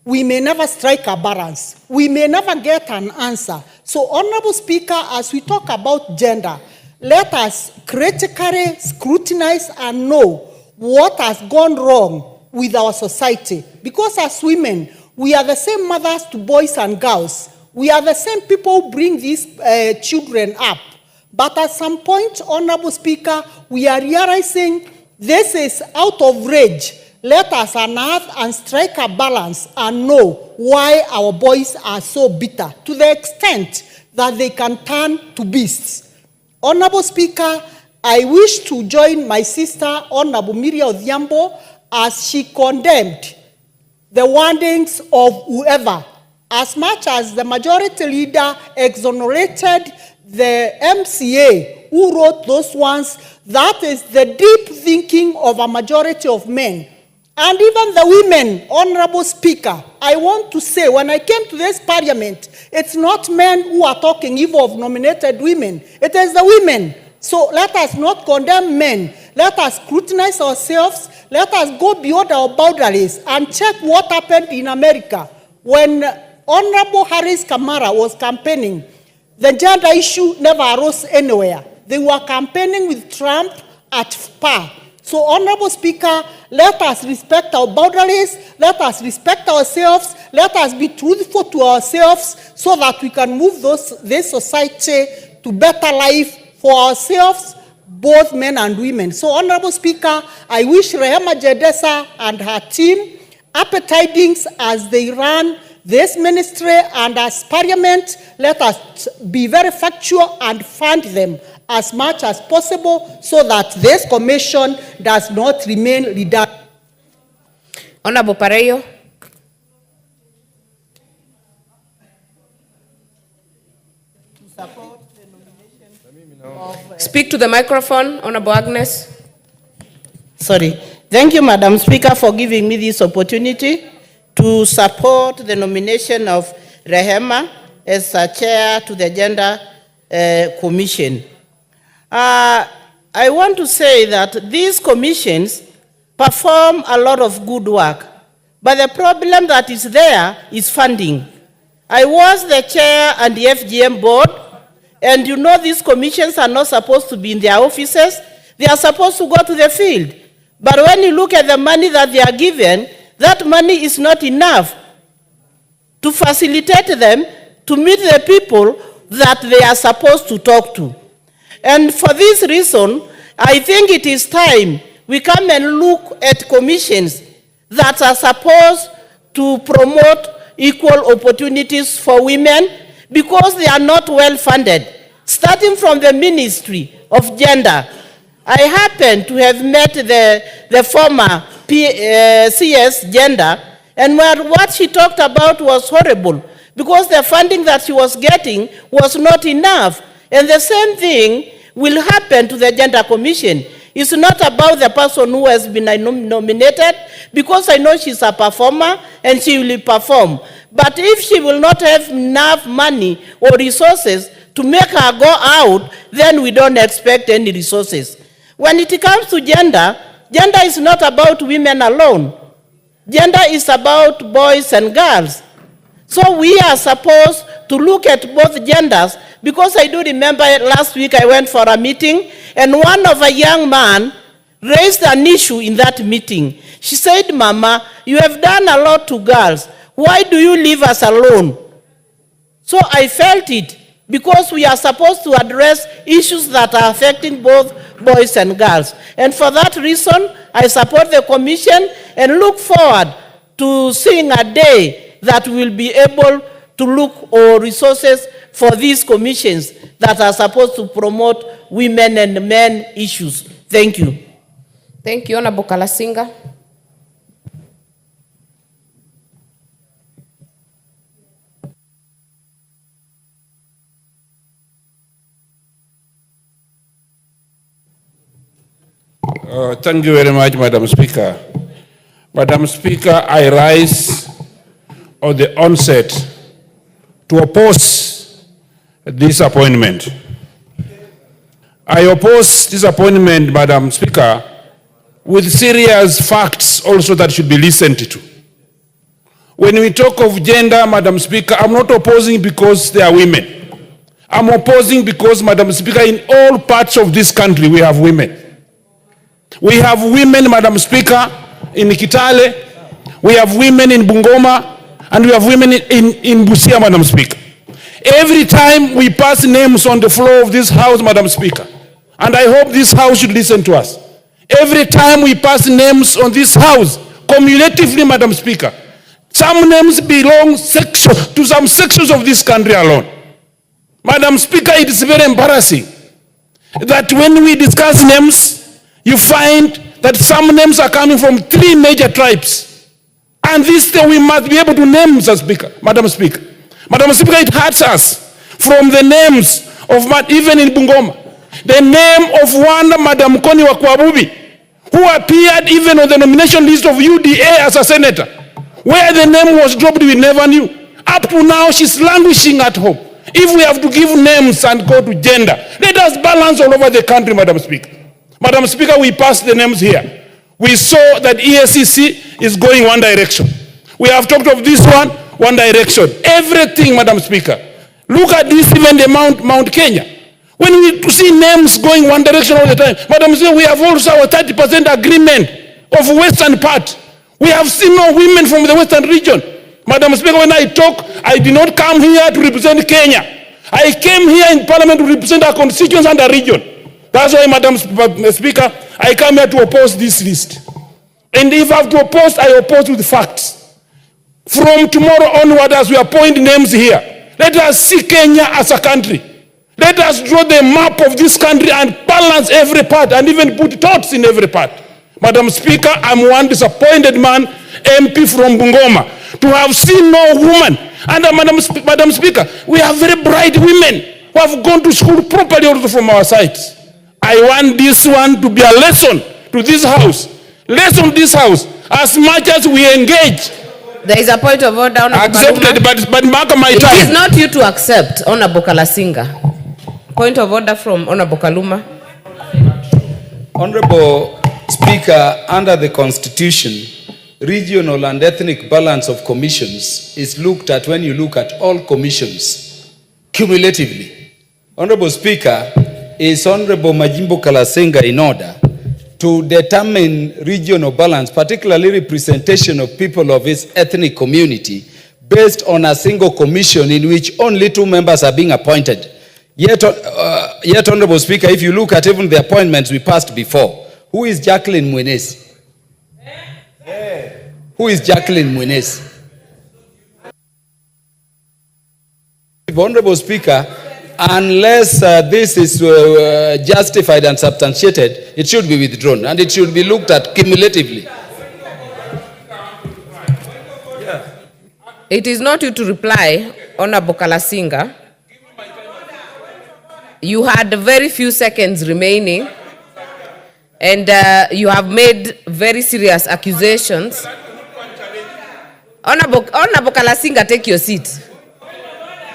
we may never strike a balance. We may never get an answer. So, Honorable Speaker, as we talk about gender, let us critically scrutinize and know what has gone wrong with our society. Because as women, we are the same mothers to boys and girls. We are the same people who bring these children up. But at some point, Honorable Speaker, we are realizing this is out of rage. Let us unearth and strike a balance and know why our boys are so bitter to the extent that they can turn to beasts. Honorable Speaker, I wish to join my sister, Honorable Miriam Odhiambo, as she condemned the wordings of whoever, as much as the majority leader exonerated the MCA who wrote those ones. That is the deep thinking of a majority of men. And even the women, Honorable Speaker, I want to say, when I came to this parliament, it's not men who are talking evil of nominated women. It is the women. So let us not condemn men. Let us scrutinize ourselves. Let us go beyond our boundaries and check what happened in America. When Honorable Harris Kamara was campaigning, the gender issue never arose anywhere. They were campaigning with Trump at par. So, Honorable Speaker, let us respect our boundaries, let us respect ourselves, let us be truthful to ourselves so that we can move this society to better life for ourselves, both men and women. So, Honorable Speaker, I wish Rehema Jaldeza and her team happy tidings as they run this ministry and as parliament, let us be very factual and fund them as much as possible so that this commission does not remain redundant. Honorable Pareyo. Speak to the microphone, Honorable Agnes. Sorry. Thank you, Madam Speaker, for giving me this opportunity to support the nomination of Rehema as a chair to the Gender Commission. I want to say that these commissions perform a lot of good work, but the problem that is there is funding. I was the chair and the FGM board, and you know these commissions are not supposed to be in their offices. They are supposed to go to the field. But when you look at the money that they are given, that money is not enough to facilitate them to meet the people that they are supposed to talk to. And for this reason, I think it is time we come and look at commissions that are supposed to promote equal opportunities for women, because they are not well funded. Starting from the Ministry of Gender, I happen to have met the former CS Gender, and what she talked about was horrible, because the funding that she was getting was not enough. And the same thing will happen to the Gender Commission. It's not about the person who has been nominated, because I know she's a performer and she will perform. But if she will not have enough money or resources to make her go out, then we don't expect any resources. When it comes to gender, gender is not about women alone. Gender is about boys and girls. So we are supposed to look at both genders, because I do remember last week I went for a meeting, and one of a young man raised an issue in that meeting. She said, "Mama, you have done a lot to girls. Why do you leave us alone?" So I felt it, because we are supposed to address issues that are affecting both boys and girls. And for that reason, I support the commission and look forward to seeing a day that we'll be able to look for resources for these commissions that are supposed to promote women and men issues. Thank you. Thank you, Honorable Kalasinga. Thank you very much, Madam Speaker. Madam Speaker, I rise on the onset to oppose this appointment. I oppose this appointment, Madam Speaker, with serious facts also that should be listened to. When we talk of gender, Madam Speaker, I'm not opposing because they are women. I'm opposing because, Madam Speaker, in all parts of this country we have women. We have women, Madam Speaker, in Kitale, we have women in Bungoma, and we have women in Busia, Madam Speaker. Every time we pass names on the floor of this house, Madam Speaker, and I hope this house should listen to us. Every time we pass names on this house, cumulatively, Madam Speaker, some names belong to some sections of this country alone. Madam Speaker, it is very embarrassing that when we discuss names, you find that some names are coming from 3 major tribes. And this thing we must be able to name, Mr. Speaker, Madam Speaker. Madam Speaker, it hurts us from the names of, even in Bungoma, the name of one Madam Koni Wakwabubi, who appeared even on the nomination list of UDA as a senator. Where the name was dropped, we never knew. Up to now, she's languishing at home. If we have to give names and go to gender, let us balance all over the country, Madam Speaker. Madam Speaker, we passed the names here. We saw that EACC is going one direction. We have talked of this one direction. Everything, Madam Speaker. Look at this, even the Mount Kenya. When we see names going one direction all the time, Madam Speaker, we have also our 30% agreement of western part. We have seen no women from the western region. Madam Speaker, when I talk, I did not come here to represent Kenya. I came here in Parliament to represent our constituents and our region. That's why, Madam Speaker, I come here to oppose this list. And if I have to oppose, I oppose with facts. From tomorrow onward, as we appoint names here, let us see Kenya as a country. Let us draw the map of this country and balance every part and even put thoughts in every part. Madam Speaker, I'm one disappointed man, MP from Bungoma, to have seen no woman. And Madam Speaker, we have very bright women who have gone to school properly also from our sides. I want this one to be a lesson to this house. Lesson to this house, as much as we engage. There is a point of order, Honorable Accepted, but mark my time. It is not you to accept, Honorable Kalasinga. Point of order from Honorable Kaluma. Honorable Speaker, under the Constitution, regional and ethnic balance of commissions is looked at when you look at all commissions cumulatively. Honorable Speaker, is Honorable Majimbo Kalasinga in order to determine regional balance, particularly representation of people of his ethnic community, based on a single commission in which only 2 members are being appointed? Yet, Honorable Speaker, if you look at even the appointments we passed before, who is Jacqueline Mwenesi? Who is Jacqueline Mwenesi? Honorable Speaker, unless this is justified and substantiated, it should be withdrawn and it should be looked at cumulatively. It is not you to reply, Honorable Kalasinga. You had very few seconds remaining, and you have made very serious accusations. Honorable Kalasinga, take your seat.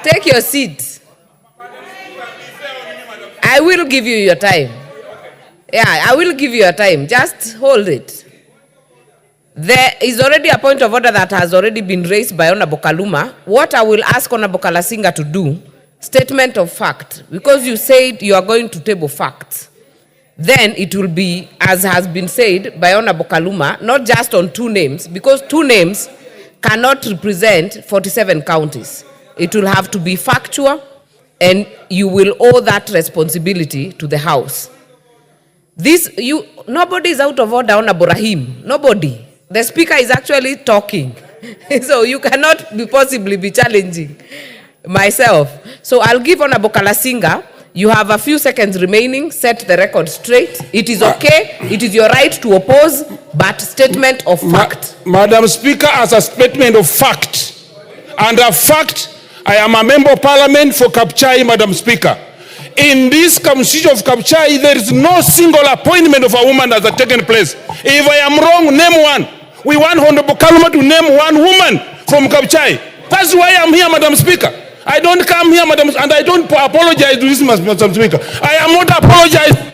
Take your seat. I will give you your time. Yeah, I will give you your time. Just hold it. There is already a point of order that has already been raised by Honorable Kaluma. What I will ask Honorable Kalasinga to do, statement of fact, because you said you are going to table facts, then it will be, as has been said by Honorable Kaluma, not just on 2 names, because 2 names cannot represent 47 counties. It will have to be factual, and you will owe that responsibility to the House. Nobody is out of order, Honorable Rahim. Nobody. The Speaker is actually talking. So you cannot possibly be challenging myself. So I'll give Honorable Kalasinga. You have a few seconds remaining. Set the record straight. It is okay. It is your right to oppose, but statement of fact. Madam Speaker, as a statement of fact, and a fact, I am a member of Parliament for Kapchai, Madam Speaker. In this constitution of Kapchai, there is no single appointment of a woman that has taken place. If I am wrong, name one. We want Honorable Kaluma to name one woman from Kapchai. That's why I'm here, Madam Speaker. I don't come here, Madam, and I don't apologize to this, Madam Speaker. I am not apologizing.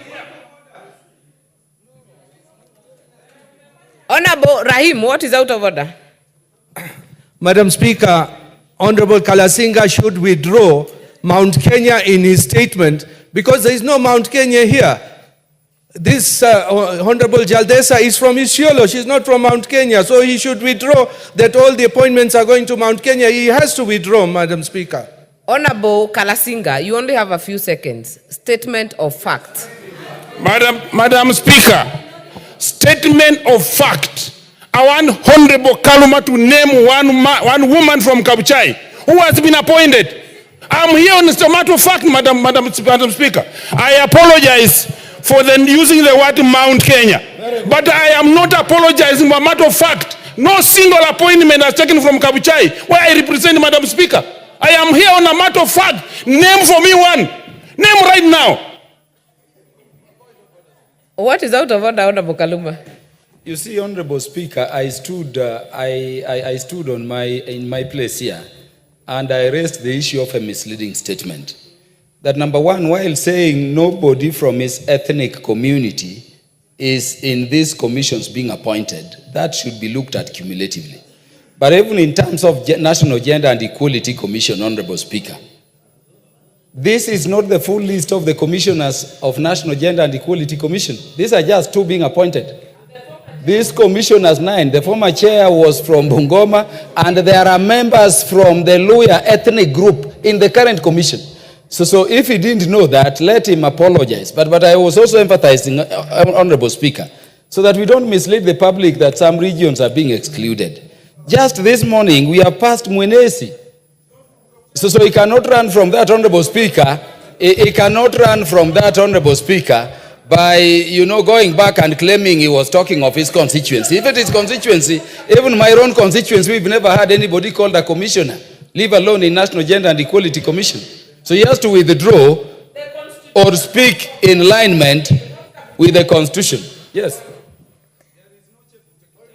Honorable Rahim, what is out of order? Madam Speaker, Honorable Kalasinga should withdraw Mount Kenya in his statement because there is no Mount Kenya here. This Honorable Jaldesa is from Isiolo. She's not from Mount Kenya. So he should withdraw that all the appointments are going to Mount Kenya. He has to withdraw, Madam Speaker. Honorable Kalasinga, you only have a few seconds. Statement of fact. Madam Speaker, statement of fact. I want Honorable Kaluma to name one woman from Kabuchai who has been appointed. I'm here on a matter of fact, Madam Speaker. I apologize for using the word Mount Kenya. But I am not apologizing for a matter of fact. No single appointment has taken from Kabuchai where I represent, Madam Speaker. I am here on a matter of fact. Name for me one. Name right now. What is out of order, Honorable Kaluma? You see, Honorable Speaker, I stood in my place here, and I raised the issue of a misleading statement. That number one, while saying nobody from his ethnic community is in these commissions being appointed, that should be looked at cumulatively. But even in terms of National Gender and Equality Commission, Honorable Speaker, this is not the full list of the commissioners of National Gender and Equality Commission. These are just 2 being appointed. This commission has 9. The former chair was from Bungoma, and there are members from the Luya ethnic group in the current commission. So if he didn't know that, let him apologize. But I was also emphasizing, Honorable Speaker, so that we don't mislead the public that some regions are being excluded. Just this morning, we have passed Mwenesi. So he cannot run from that, Honorable Speaker. He cannot run from that, Honorable Speaker, by, going back and claiming he was talking of his constituency. If it is constituency, even my own constituency, we've never had anybody called a commissioner, leave alone in National Gender and Equality Commission. So he has to withdraw or speak in alignment with the Constitution. Yes.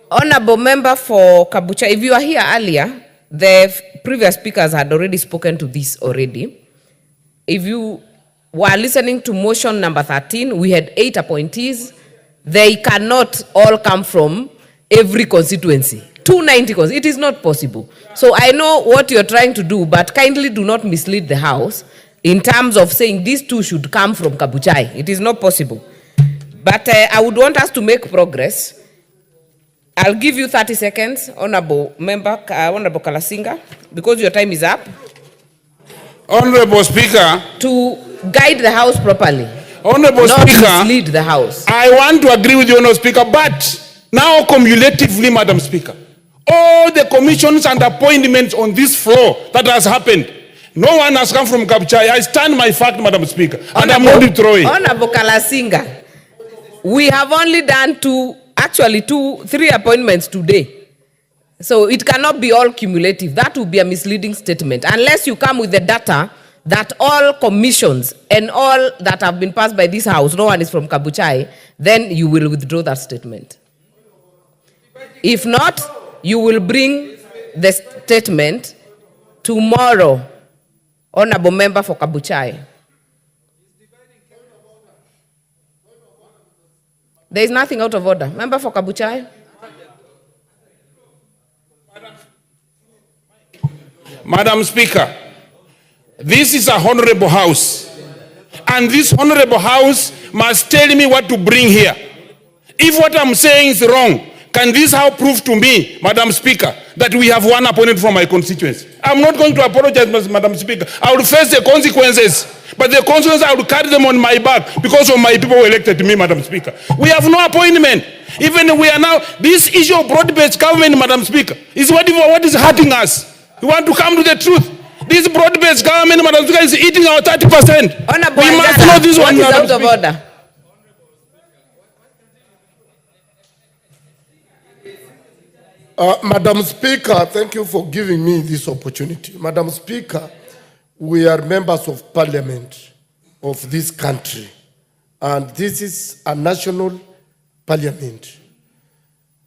Honorable Member for Kabuchai, if you are here earlier, the previous speakers had already spoken to this already. If you were listening to motion number 13, we had 8 appointees. They cannot all come from every constituency. 290 it is not possible. So I know what you're trying to do, but kindly do not mislead the House in terms of saying these 2 should come from Kabuchai. It is not possible. But I would want us to make progress. I'll give you 30 seconds, Honorable Member, Honorable Kalasinga, because your time is up. Honorable Speaker, to guide the House properly. Honorable not Speaker, mislead the House. I want to agree with you, Honorable Speaker, but now cumulatively, Madam Speaker, all the commissions and appointments on this floor that has happened, no one has come from Kabuchai. I stand my fact, Madam Speaker, and I'm not withdrawing. Honorable Kalasinga, we have only done 3 appointments today. So it cannot be all cumulative. That would be a misleading statement. Unless you come with the data that all commissions and all that have been passed by this House, no one is from Kabuchai, then you will withdraw that statement. If not, you will bring the statement tomorrow. Honorable Member for Kabuchai. There is nothing out of order. Member for Kabuchai. Madam Speaker, this is a honorable House, and this honorable House must tell me what to bring here. If what I'm saying is wrong, can this House prove to me, Madam Speaker, that we have one opponent from my constituency? I'm not going to apologize, Madam Speaker. I will face the consequences, but the consequences I will carry them on my back because of my people who elected me, Madam Speaker. We have no appointment. Even we are now, this issue of broad-based government, Madam Speaker, is what is hurting us. We want to come to the truth. This broad-based government, Madam Speaker, is eating our 30%. Honorable We must know this one, what is Madam out of Speaker. order? Madam Speaker, thank you for giving me this opportunity. Madam Speaker, we are members of parliament of this country, and this is a national parliament.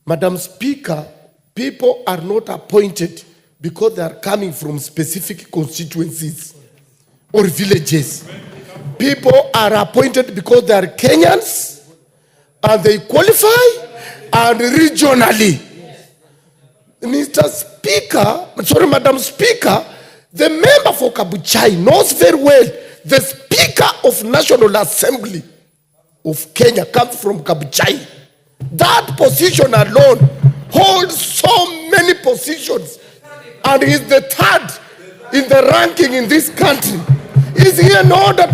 Madam Speaker, people are not appointed because they are coming from specific constituencies or villages. People are appointed because they are Kenyans and they qualify and regionally. Madam Speaker, the member for Kabuchai knows very well the Speaker of National Assembly of Kenya comes from Kabuchai. That position alone holds so many positions and is the 3rd in the ranking in this country. Is he in order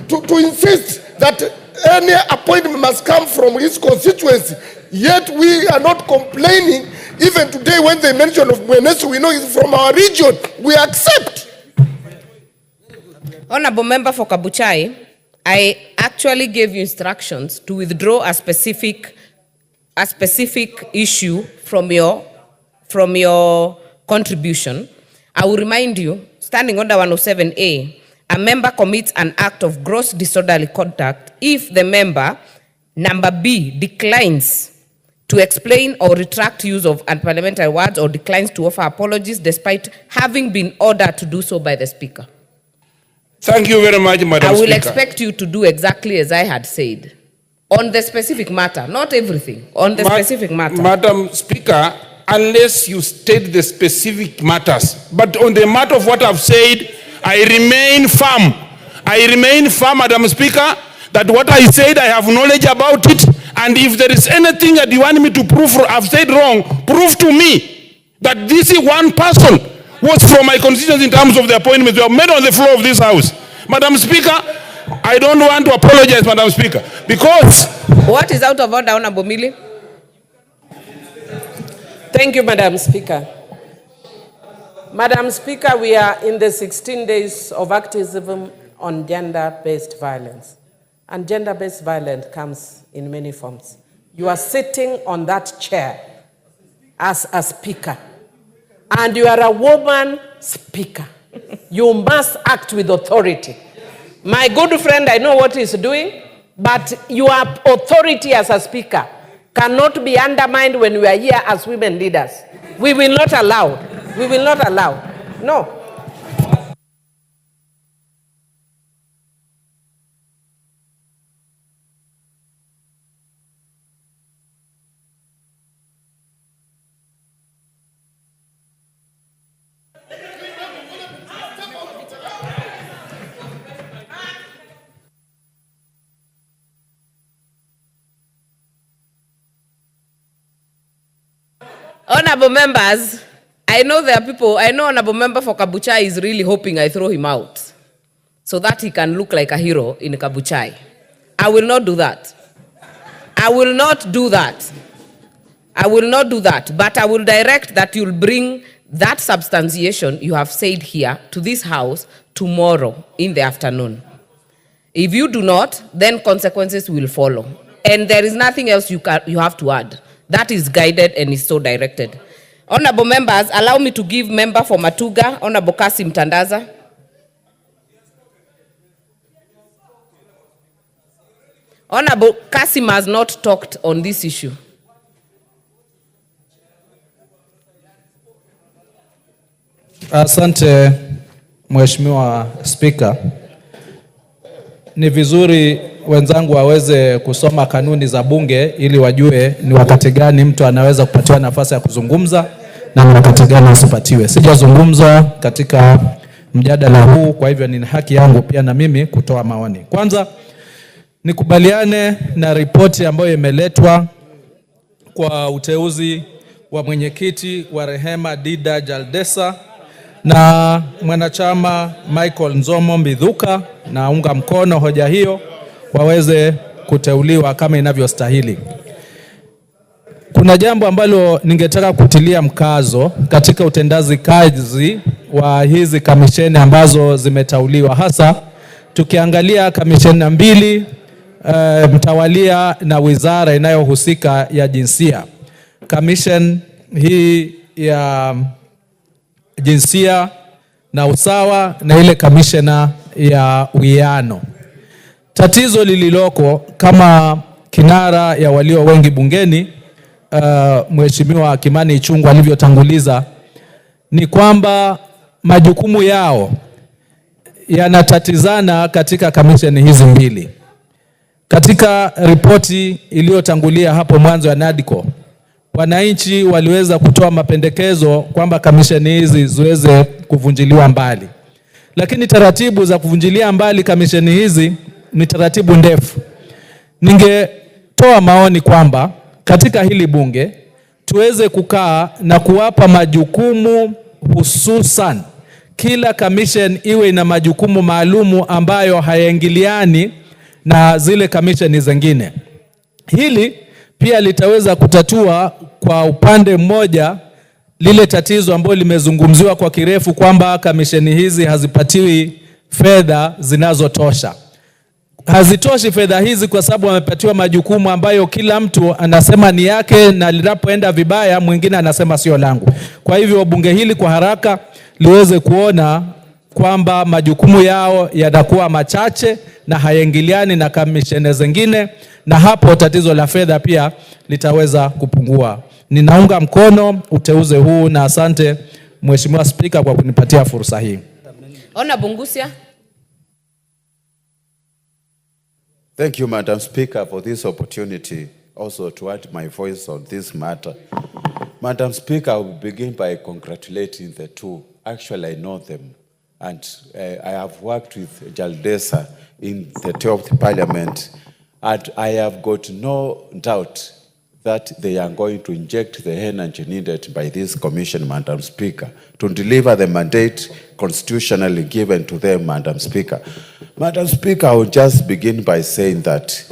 to insist that any appointment must come from his constituency? Yet we are not complaining. Even today when they mention of Mwenesu, we know it's from our region. We accept. Honorable Member for Kabuchai, I actually gave you instructions to withdraw a specific issue from your contribution. I will remind you, standing under 107A, a member commits an act of gross disorderly conduct if the member, number B, declines to explain or retract use of unparliamentary words or declines to offer apologies despite having been ordered to do so by the Speaker. Thank you very much, Madam I will Speaker. expect you to do exactly as I had said. On the specific matter, not everything, on the specific matter. Madam Speaker, unless you state the specific matters, but on the matter of what I've said, I remain firm. I remain firm, Madam Speaker, that what I said, I have knowledge about it, and if there is anything that you want me to prove I've said wrong, prove to me that this is one person was from my constituency in terms of the appointments we have made on the floor of this House. Madam Speaker, I don't want to apologize, Madam Speaker, because... What is out of order, Honorable Millie? Thank you, Madam Speaker. Madam Speaker, we are in the 16 days of activism on gender-based violence. And gender-based violence comes in many forms. You are sitting on that chair as a speaker, and you are a woman speaker. You must act with authority. My good friend, I know what he's doing, but your authority as a speaker cannot be undermined when we are here as women leaders. We will not allow. We will not allow. No. Honorable members, I know there are people, I know Honorable Member for Kabuchai is really hoping I throw him out so that he can look like a hero in Kabuchai. I will not do that. I will not do that. I will not do that, but I will direct that you'll bring that substantiation you have said here to this house tomorrow in the afternoon. If you do not, then consequences will follow. And there is nothing else you have to add. That is guided and is so directed. Honorable members, allow me to give member for Matuga, Honorable Kasim Tandaza. Honorable Kasim has not talked on this issue. Asante Mheshimiwa Spika. Ni vizuri wenzangu waweze kusoma kanuni za bunge ili wajue ni wakati gani mtu anaweza kupatiwa nafasi ya kuzungumza na ni wakati gani asipatiwe. Sijazungumza katika mjadala huu, kwa hivyo ni haki yangu pia na mimi kutoa maoni. Kwanza nikubaliane na ripoti ambayo imeletwa kwa uteuzi wa mwenyekiti wa Rehema Dida Jaldesa na mwanachama Michael Nzomo Mbithuka, na unga mkono hoja hiyo waweze kuteuliwa kama inavyostahili. Kuna jambo ambalo ningetaka kutilia mkazo katika utendazi kazi wa hizi kamisheni ambazo zimeteuliwa, hasa tukiangalia kamisheni mbili mtawalia na wizara inayohusika ya jinsia. Kamisheni hii ya jinsia na usawa na ile kamishena ya uwiano. Tatizo lililoko kama kinara ya walio wengi bungeni, Mheshimiwa Kimani Ichung'wah alivyotanguliza, ni kwamba majukumu yao yanatatizana katika kamisheni hizi mbili. Katika ripoti iliyotangulia hapo mwanzo ya NADCO, wananchi waliweza kutoa mapendekezo kwamba kamisheni hizi ziweze kuvunjiliwa mbali. Lakini taratibu za kuvunjilia mbali kamisheni hizi ni taratibu ndefu. Ningetoa maoni kwamba katika hili bunge tuweze kukaa na kuwapa majukumu hususan. Kila kamisheni iwe ina majukumu maalumu ambayo hayaingiliani na zile kamisheni zingine. Hili pia litaweza kutatua kwa upande mmoja lile tatizo ambalo limezungumziwa kwa kirefu kwamba kamisheni hizi hazipatiwi fedha zinazotosha. Hazitoshi fedha hizi kwa sababu wamepatiwa majukumu ambayo kila mtu anasema ni yake, na linapoenda vibaya mwingine anasema sio langu. Kwa hivyo bunge hili kwa haraka liweze kuona kwamba majukumu yao yanakuwa machache na hayaingiliani na kamisheni zingine, na hapo tatizo la fedha pia litaweza kupungua. Ninaunga mkono uteuzi huu na asante Mheshimiwa Spika kwa kunipatia fursa hii. Honorable Bungusia. Thank you, Madam Speaker, for this opportunity also to add my voice on this matter. Madam Speaker, I will begin by congratulating the two. Actually, I know them, and I have worked with Jaldesa in the 12th Parliament, and I have got no doubt that they are going to inject the energy needed by this commission, Madam Speaker, to deliver the mandate constitutionally given to them, Madam Speaker. Madam Speaker, I will just begin by saying that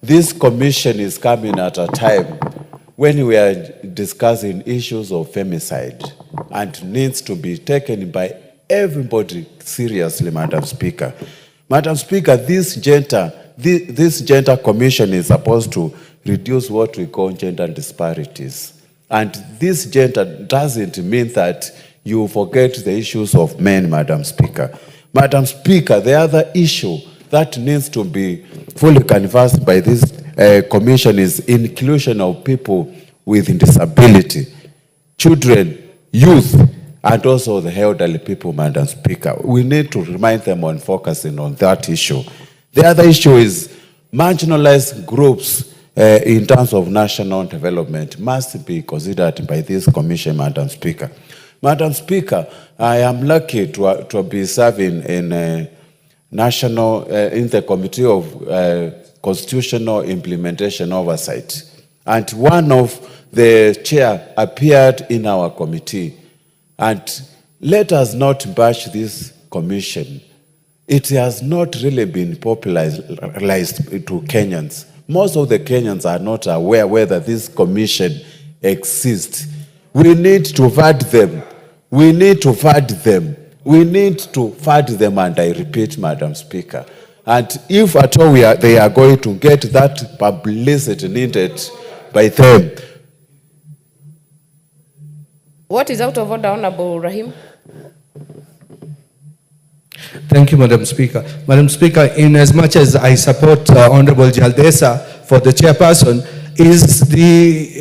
this commission is coming at a time when we are discussing issues of femicide and needs to be taken by everybody seriously, Madam Speaker. Madam Speaker, this gender commission is supposed to reduce what we call gender disparities. And this gender doesn't mean that you forget the issues of men, Madam Speaker. Madam Speaker, the other issue that needs to be fully canvassed by this commission is inclusion of people with disability, children, youth, and also the elderly people, Madam Speaker. We need to remind them on focusing on that issue. The other issue is marginalized groups in terms of national development must be considered by this commission, Madam Speaker. Madam Speaker, I am lucky to be serving in in the Committee of Constitutional Implementation Oversight. And one of the chair appeared in our committee. And let us not bash this commission. It has not really been popularized to Kenyans. Most of the Kenyans are not aware whether this commission exists. We need to fund them. We need to fund them. We need to fund them, and I repeat, Madam Speaker. And if at all they are going to get that publicity needed by them. What is out of order, Honorable Rahim? Thank you, Madam Speaker. Madam Speaker, in as much as I support Honorable Jaldesa for the chairperson, is the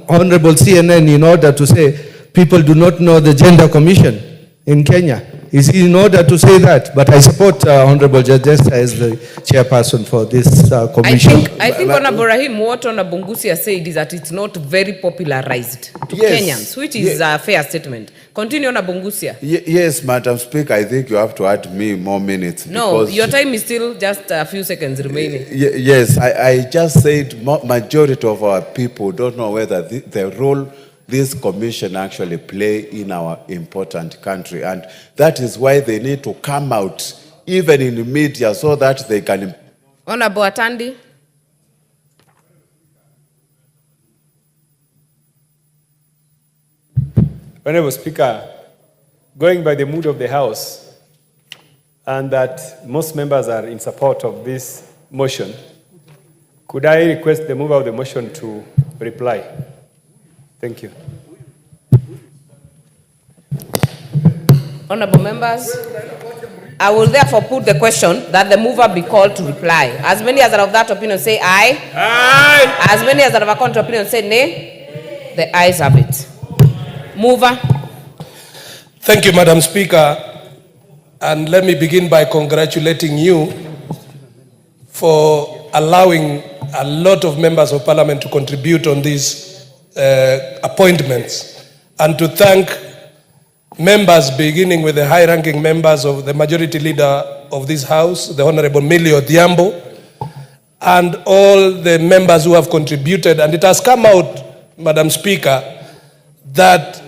Honorable CNN in order to say people do not know the Gender Commission in Kenya? Is he in order to say that? But I support Honorable Jaldesa as the chairperson for this commission. I think Honorable Rahim, what Honorable Ngusia said is that it's not very popularized to Kenyans, which is a fair statement. Continue, Honorable Ngusia. Yes, Madam Speaker, I think you have to add me more minutes. No, your time is still just a few seconds remaining. Yes, I just said majority of our people don't know whether the role this commission actually play in our important country. And that is why they need to come out, even in the media, so that they can... Honorable Atandi. Honorable Speaker, going by the mood of the House, and that most members are in support of this motion, could I request the mover of the motion to reply? Thank you. Honorable members, I will therefore put the question that the mover be called to reply. As many as are of that opinion say aye. Aye. As many as are of a contrary opinion say nay. The ayes have it. Mover. Thank you, Madam Speaker. And let me begin by congratulating you for allowing a lot of members of parliament to contribute on these appointments, and to thank members, beginning with the high-ranking members of the majority leader of this House, the Honorable Millie Odhiambo, and all the members who have contributed. And it has come out, Madam Speaker, that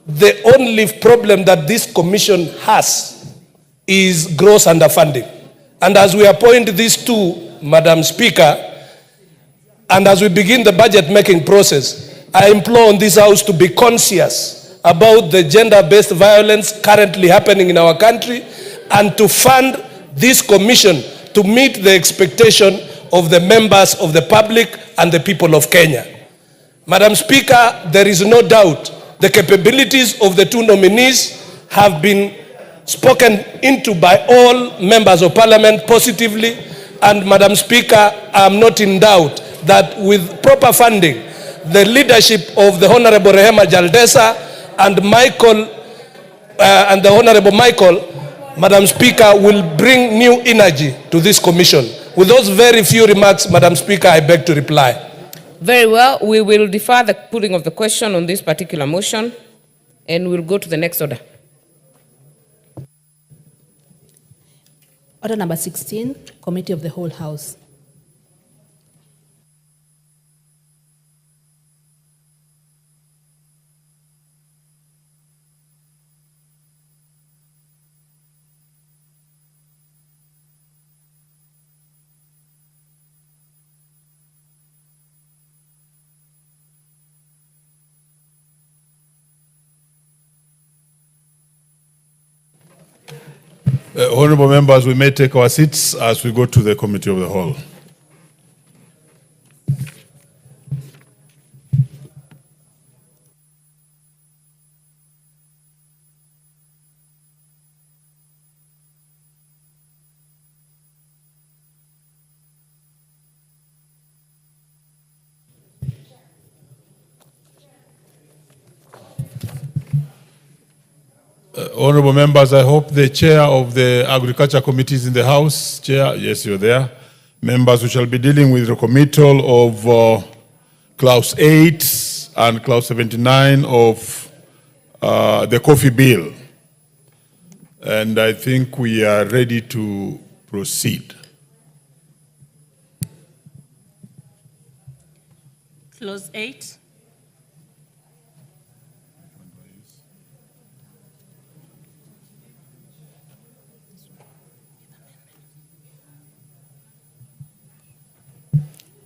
the only problem that this commission has is gross underfunding. And as we appoint these two, Madam Speaker, and as we begin the budget-making process, I implore on this House to be conscious about the gender-based violence currently happening in our country, and to fund this commission to meet the expectation of the members of the public and the people of Kenya. Madam Speaker, there is no doubt the capabilities of the two nominees have been spoken into by all members of parliament positively, and Madam Speaker, I am not in doubt that with proper funding, the leadership of the Honorable Rehema Jaldesa and the Honorable Michael, Madam Speaker, will bring new energy to this commission. With those very few remarks, Madam Speaker, I beg to reply. Very well. We will defer the putting of the question on this particular motion, and we'll go to the next order. Order number 16, Committee of the Whole House. Honorable members, we may take our seats as we go to the committee of the whole. Honorable members, I hope the chair of the Agriculture Committee is in the House. Chair, yes, you're there. Members, we shall be dealing with the committal of Clause 8 and Clause 79 of the coffee bill. And I think we are ready to proceed. Clause 8.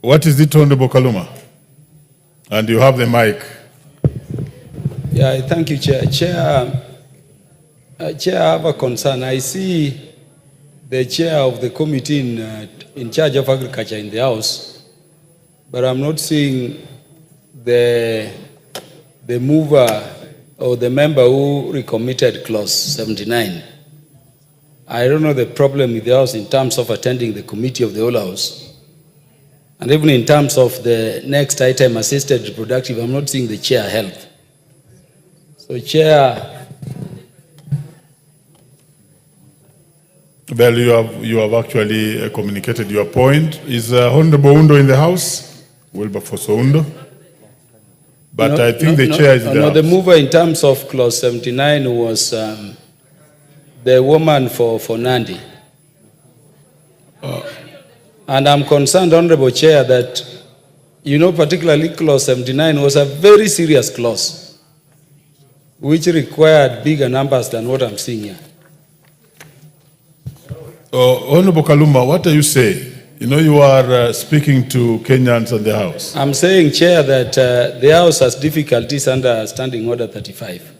What is it, Honorable Kaluma? And you have the mic. Yeah, thank you, Chair. Chair, I have a concern. I see the chair of the committee in charge of agriculture in the House, but I'm not seeing the mover or the member who recommitted clause 79. I don't know the problem with the House in terms of attending the committee of the whole House. And even in terms of the next item, assisted reproductive, I'm not seeing the chair health. So, Chair. Well, you have actually communicated your point. Is Honorable Undo in the House? Wilberforce Undo. But I think the chair is in the House. The mover in terms of clause 79 was the woman for Nandi. And I'm concerned, Honorable Chair, that, particularly clause 79 was a very serious clause, which required bigger numbers than what I'm seeing here. Honorable Kaluma, what are you saying? You are speaking to Kenyans and the House. I'm saying, Chair, that the House has difficulties under Standing Order 35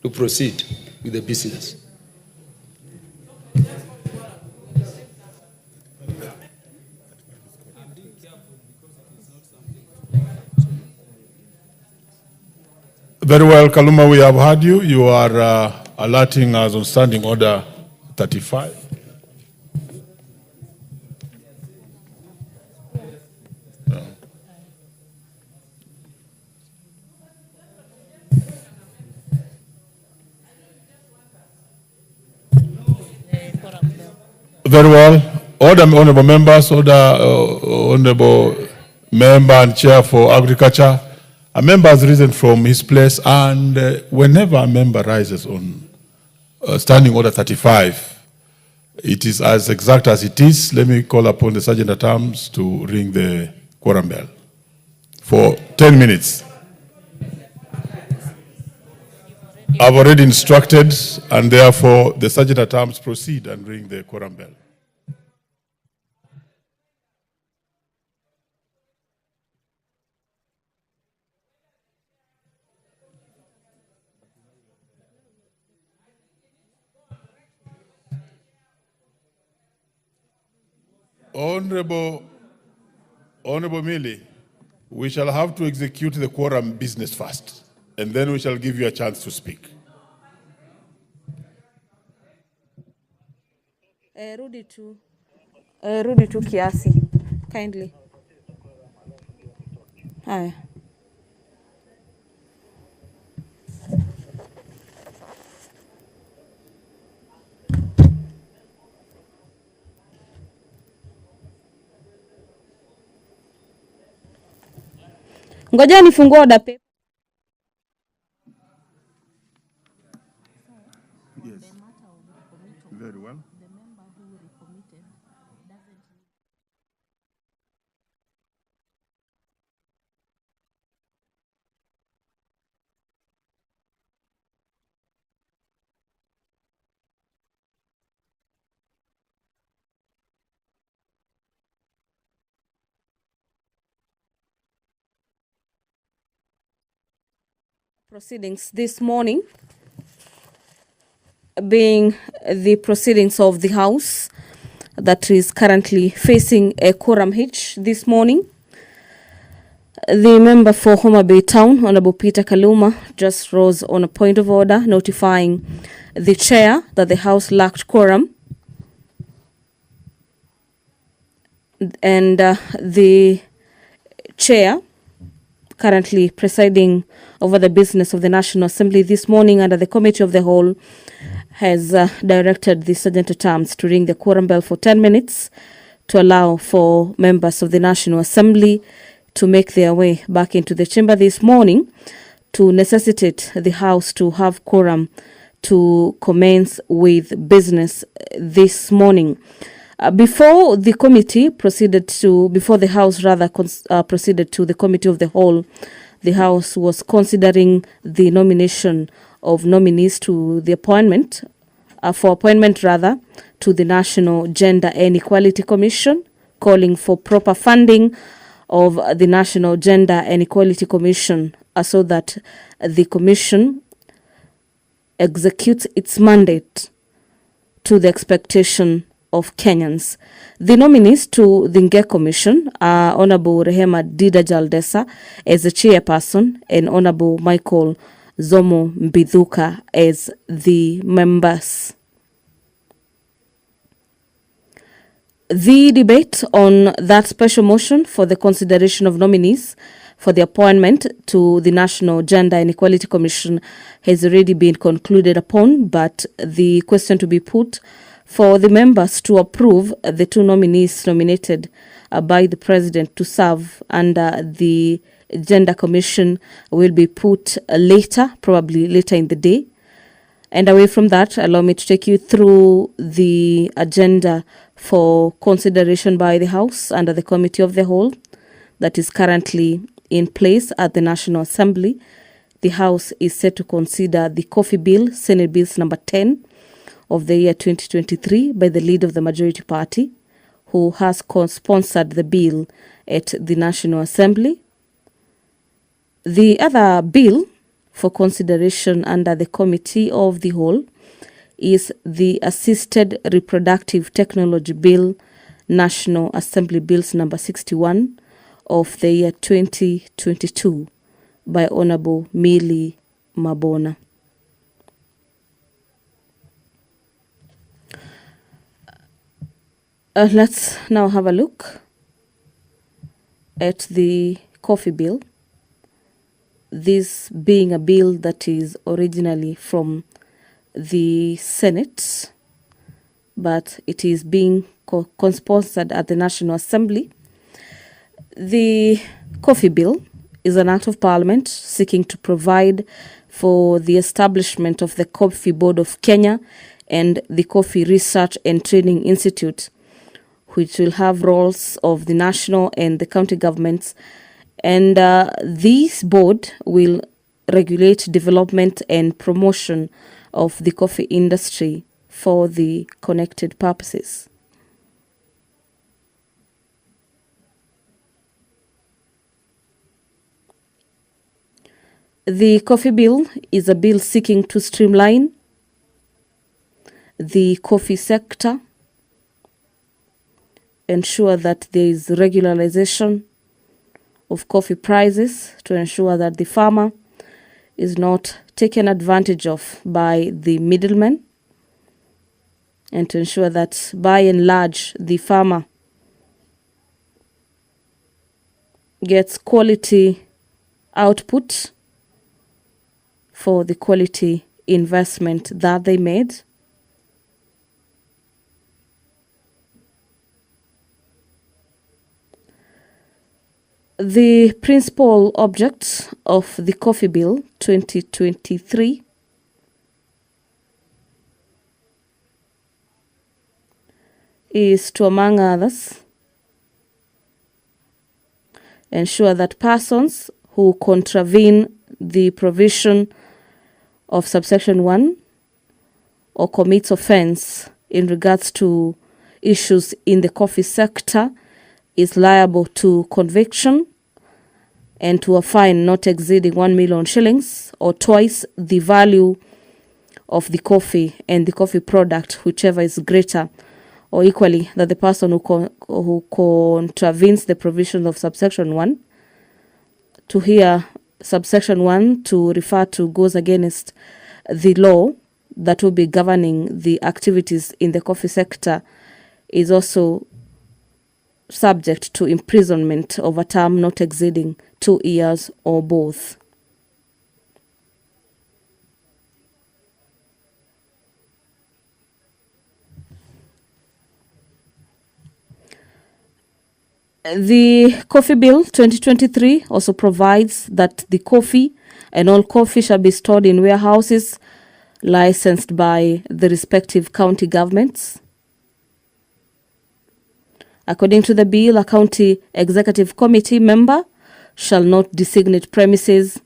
to proceed with the business. Very well, Kaluma, we have heard you. You are alerting us on Standing Order 35. Very well. Order, honorable members, honorable member and chair for agriculture. A member has risen from his place, and whenever a member rises on Standing Order 35, it is as exact as it is. Let me call upon the Sergeant at Arms to ring the quorum bell for 10 minutes. I've already instructed, and therefore the Sergeant at Arms proceed and ring the quorum bell. Honorable Millie, we shall have to execute the quorum business first, and then we shall give you a chance to speak. Rudi tu kiasi, kindly. Haya. Ngoja nifungue order paper. Yes. Very well. Proceedings this morning. being the proceedings of the House that is currently facing a quorum hitch this morning. The member for Homa Bay Town, Honorable Peter Kaluma, just rose on a point of order, notifying the chair that the House lacked quorum. And the chair, currently presiding over the business of the National Assembly this morning under the Committee of the Whole, has directed the Sergeant at Arms to ring the quorum bell for 10 minutes to allow for members of the National Assembly to make their way back into the chamber this morning to necessitate the House to have quorum to commence with business this morning. Before the House proceeded to the Committee of the Whole, the House was considering the nomination of nominees to the appointment to the National Gender and Equality Commission, calling for proper funding of the National Gender and Equality Commission so that the commission executes its mandate to the expectation of Kenyans. The nominees to the Nge Commission are Honorable Rehema Dida Jaldesa as the chairperson and Honorable Michael Zomo Mbithuka as the members. The debate on that special motion for the consideration of nominees for the appointment to the National Gender and Equality Commission has already been concluded upon, but the question to be put for the members to approve the two nominees nominated by the President to serve under the Gender Commission will be put later, probably later in the day. And away from that, allow me to take you through the agenda for consideration by the House under the Committee of the Whole that is currently in place at the National Assembly. The House is set to consider the Coffee Bill, Senate Bills number 10, of the year 2023 by the leader of the majority party, who has co-sponsored the bill at the National Assembly. The other bill for consideration under the Committee of the Whole is the Assisted Reproductive Technology Bill, National Assembly Bills number 61 of the year 2022 by Honorable Millie Mabona. Let's now have a look at the coffee bill. This being a bill that is originally from the Senate, but it is being co-sponsored at the National Assembly. The coffee bill is an act of Parliament seeking to provide for the establishment of the Coffee Board of Kenya and the Coffee Research and Training Institute, which will have roles of the national and the county governments. And this board will regulate development and promotion of the coffee industry for the connected purposes. The coffee bill is a bill seeking to streamline the coffee sector, ensure that there is regularization of coffee prices, to ensure that the farmer is not taken advantage of by the middlemen, and to ensure that by and large the farmer gets quality output for the quality investment that they made. The principal object of the Coffee Bill 2023 is to, among others, ensure that persons who contravene the provision of subsection 1 or commits offense in regards to issues in the coffee sector is liable to conviction and to a fine not exceeding 1 million shillings or twice the value of the coffee and the coffee product, whichever is greater, or equally that the person who contravenes the provisions of subsection 1, to hear subsection 1 to refer to goes against the law that will be governing the activities in the coffee sector, is also subject to imprisonment of a term not exceeding 2 years or both. The Coffee Bill 2023 also provides that the coffee and all coffee shall be stored in warehouses licensed by the respective county governments. According to the bill, a county executive committee member shall not designate premises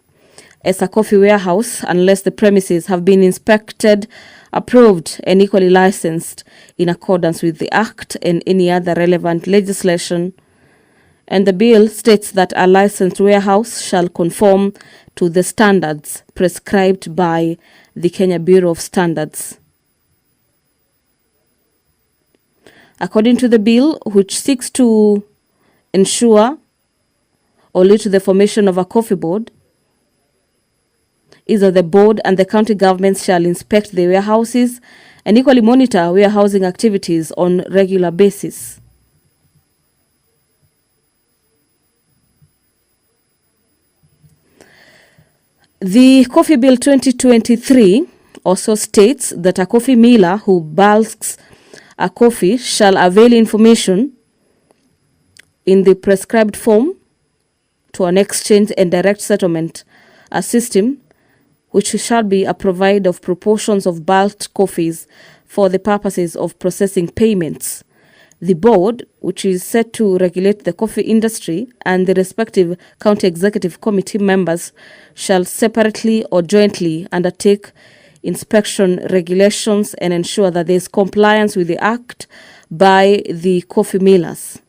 as a coffee warehouse unless the premises have been inspected, approved, and equally licensed in accordance with the Act and any other relevant legislation. And the bill states that a licensed warehouse shall conform to the standards prescribed by the Kenya Bureau of Standards. According to the bill, which seeks to ensure or lead to the formation of a coffee board, is that the board and the county governments shall inspect the warehouses and equally monitor warehousing activities on regular basis. The Coffee Bill 2023 also states that a coffee miller who bulks a coffee shall avail information in the prescribed form to an exchange and direct settlement, a system which shall be a provider of proportions of bulked coffees for the purposes of processing payments. The board, which is set to regulate the coffee industry, and the respective county executive committee members shall separately or jointly undertake inspection regulations and ensure that there is compliance with the Act by the coffee millers.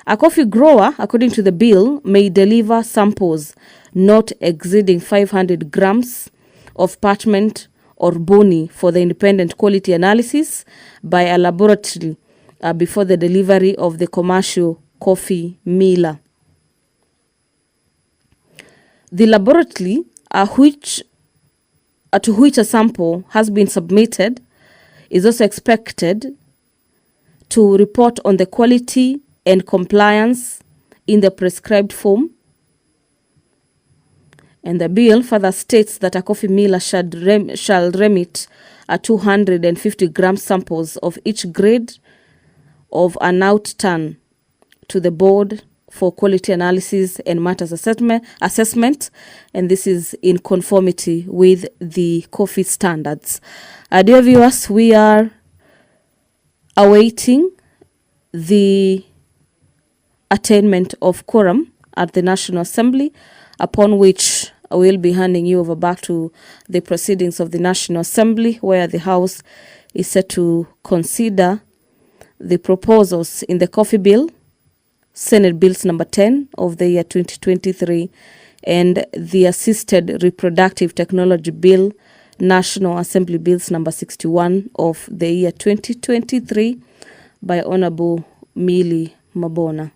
A coffee grower, according to the bill, may deliver samples not exceeding 500 grams of parchment or boni for the independent quality analysis by a laboratory before the delivery of the commercial coffee miller. The laboratory to which a sample has been submitted is also expected to report on the quality and compliance in the prescribed form. And the bill further states that a coffee miller shall remit 250 gram samples of each grade of an out-turn to the board for quality analysis and matters assessment, and this is in conformity with the coffee standards. Dear viewers, we are awaiting the attainment of quorum at the National Assembly, upon which I will be handing you over back to the proceedings of the National Assembly, where the House is set to consider the proposals in the Coffee Bill, Senate Bills number 10 of the year 2023, and the Assisted Reproductive Technology Bill, National Assembly Bills number 61 of the year 2023 by Honorable Millie Mabona.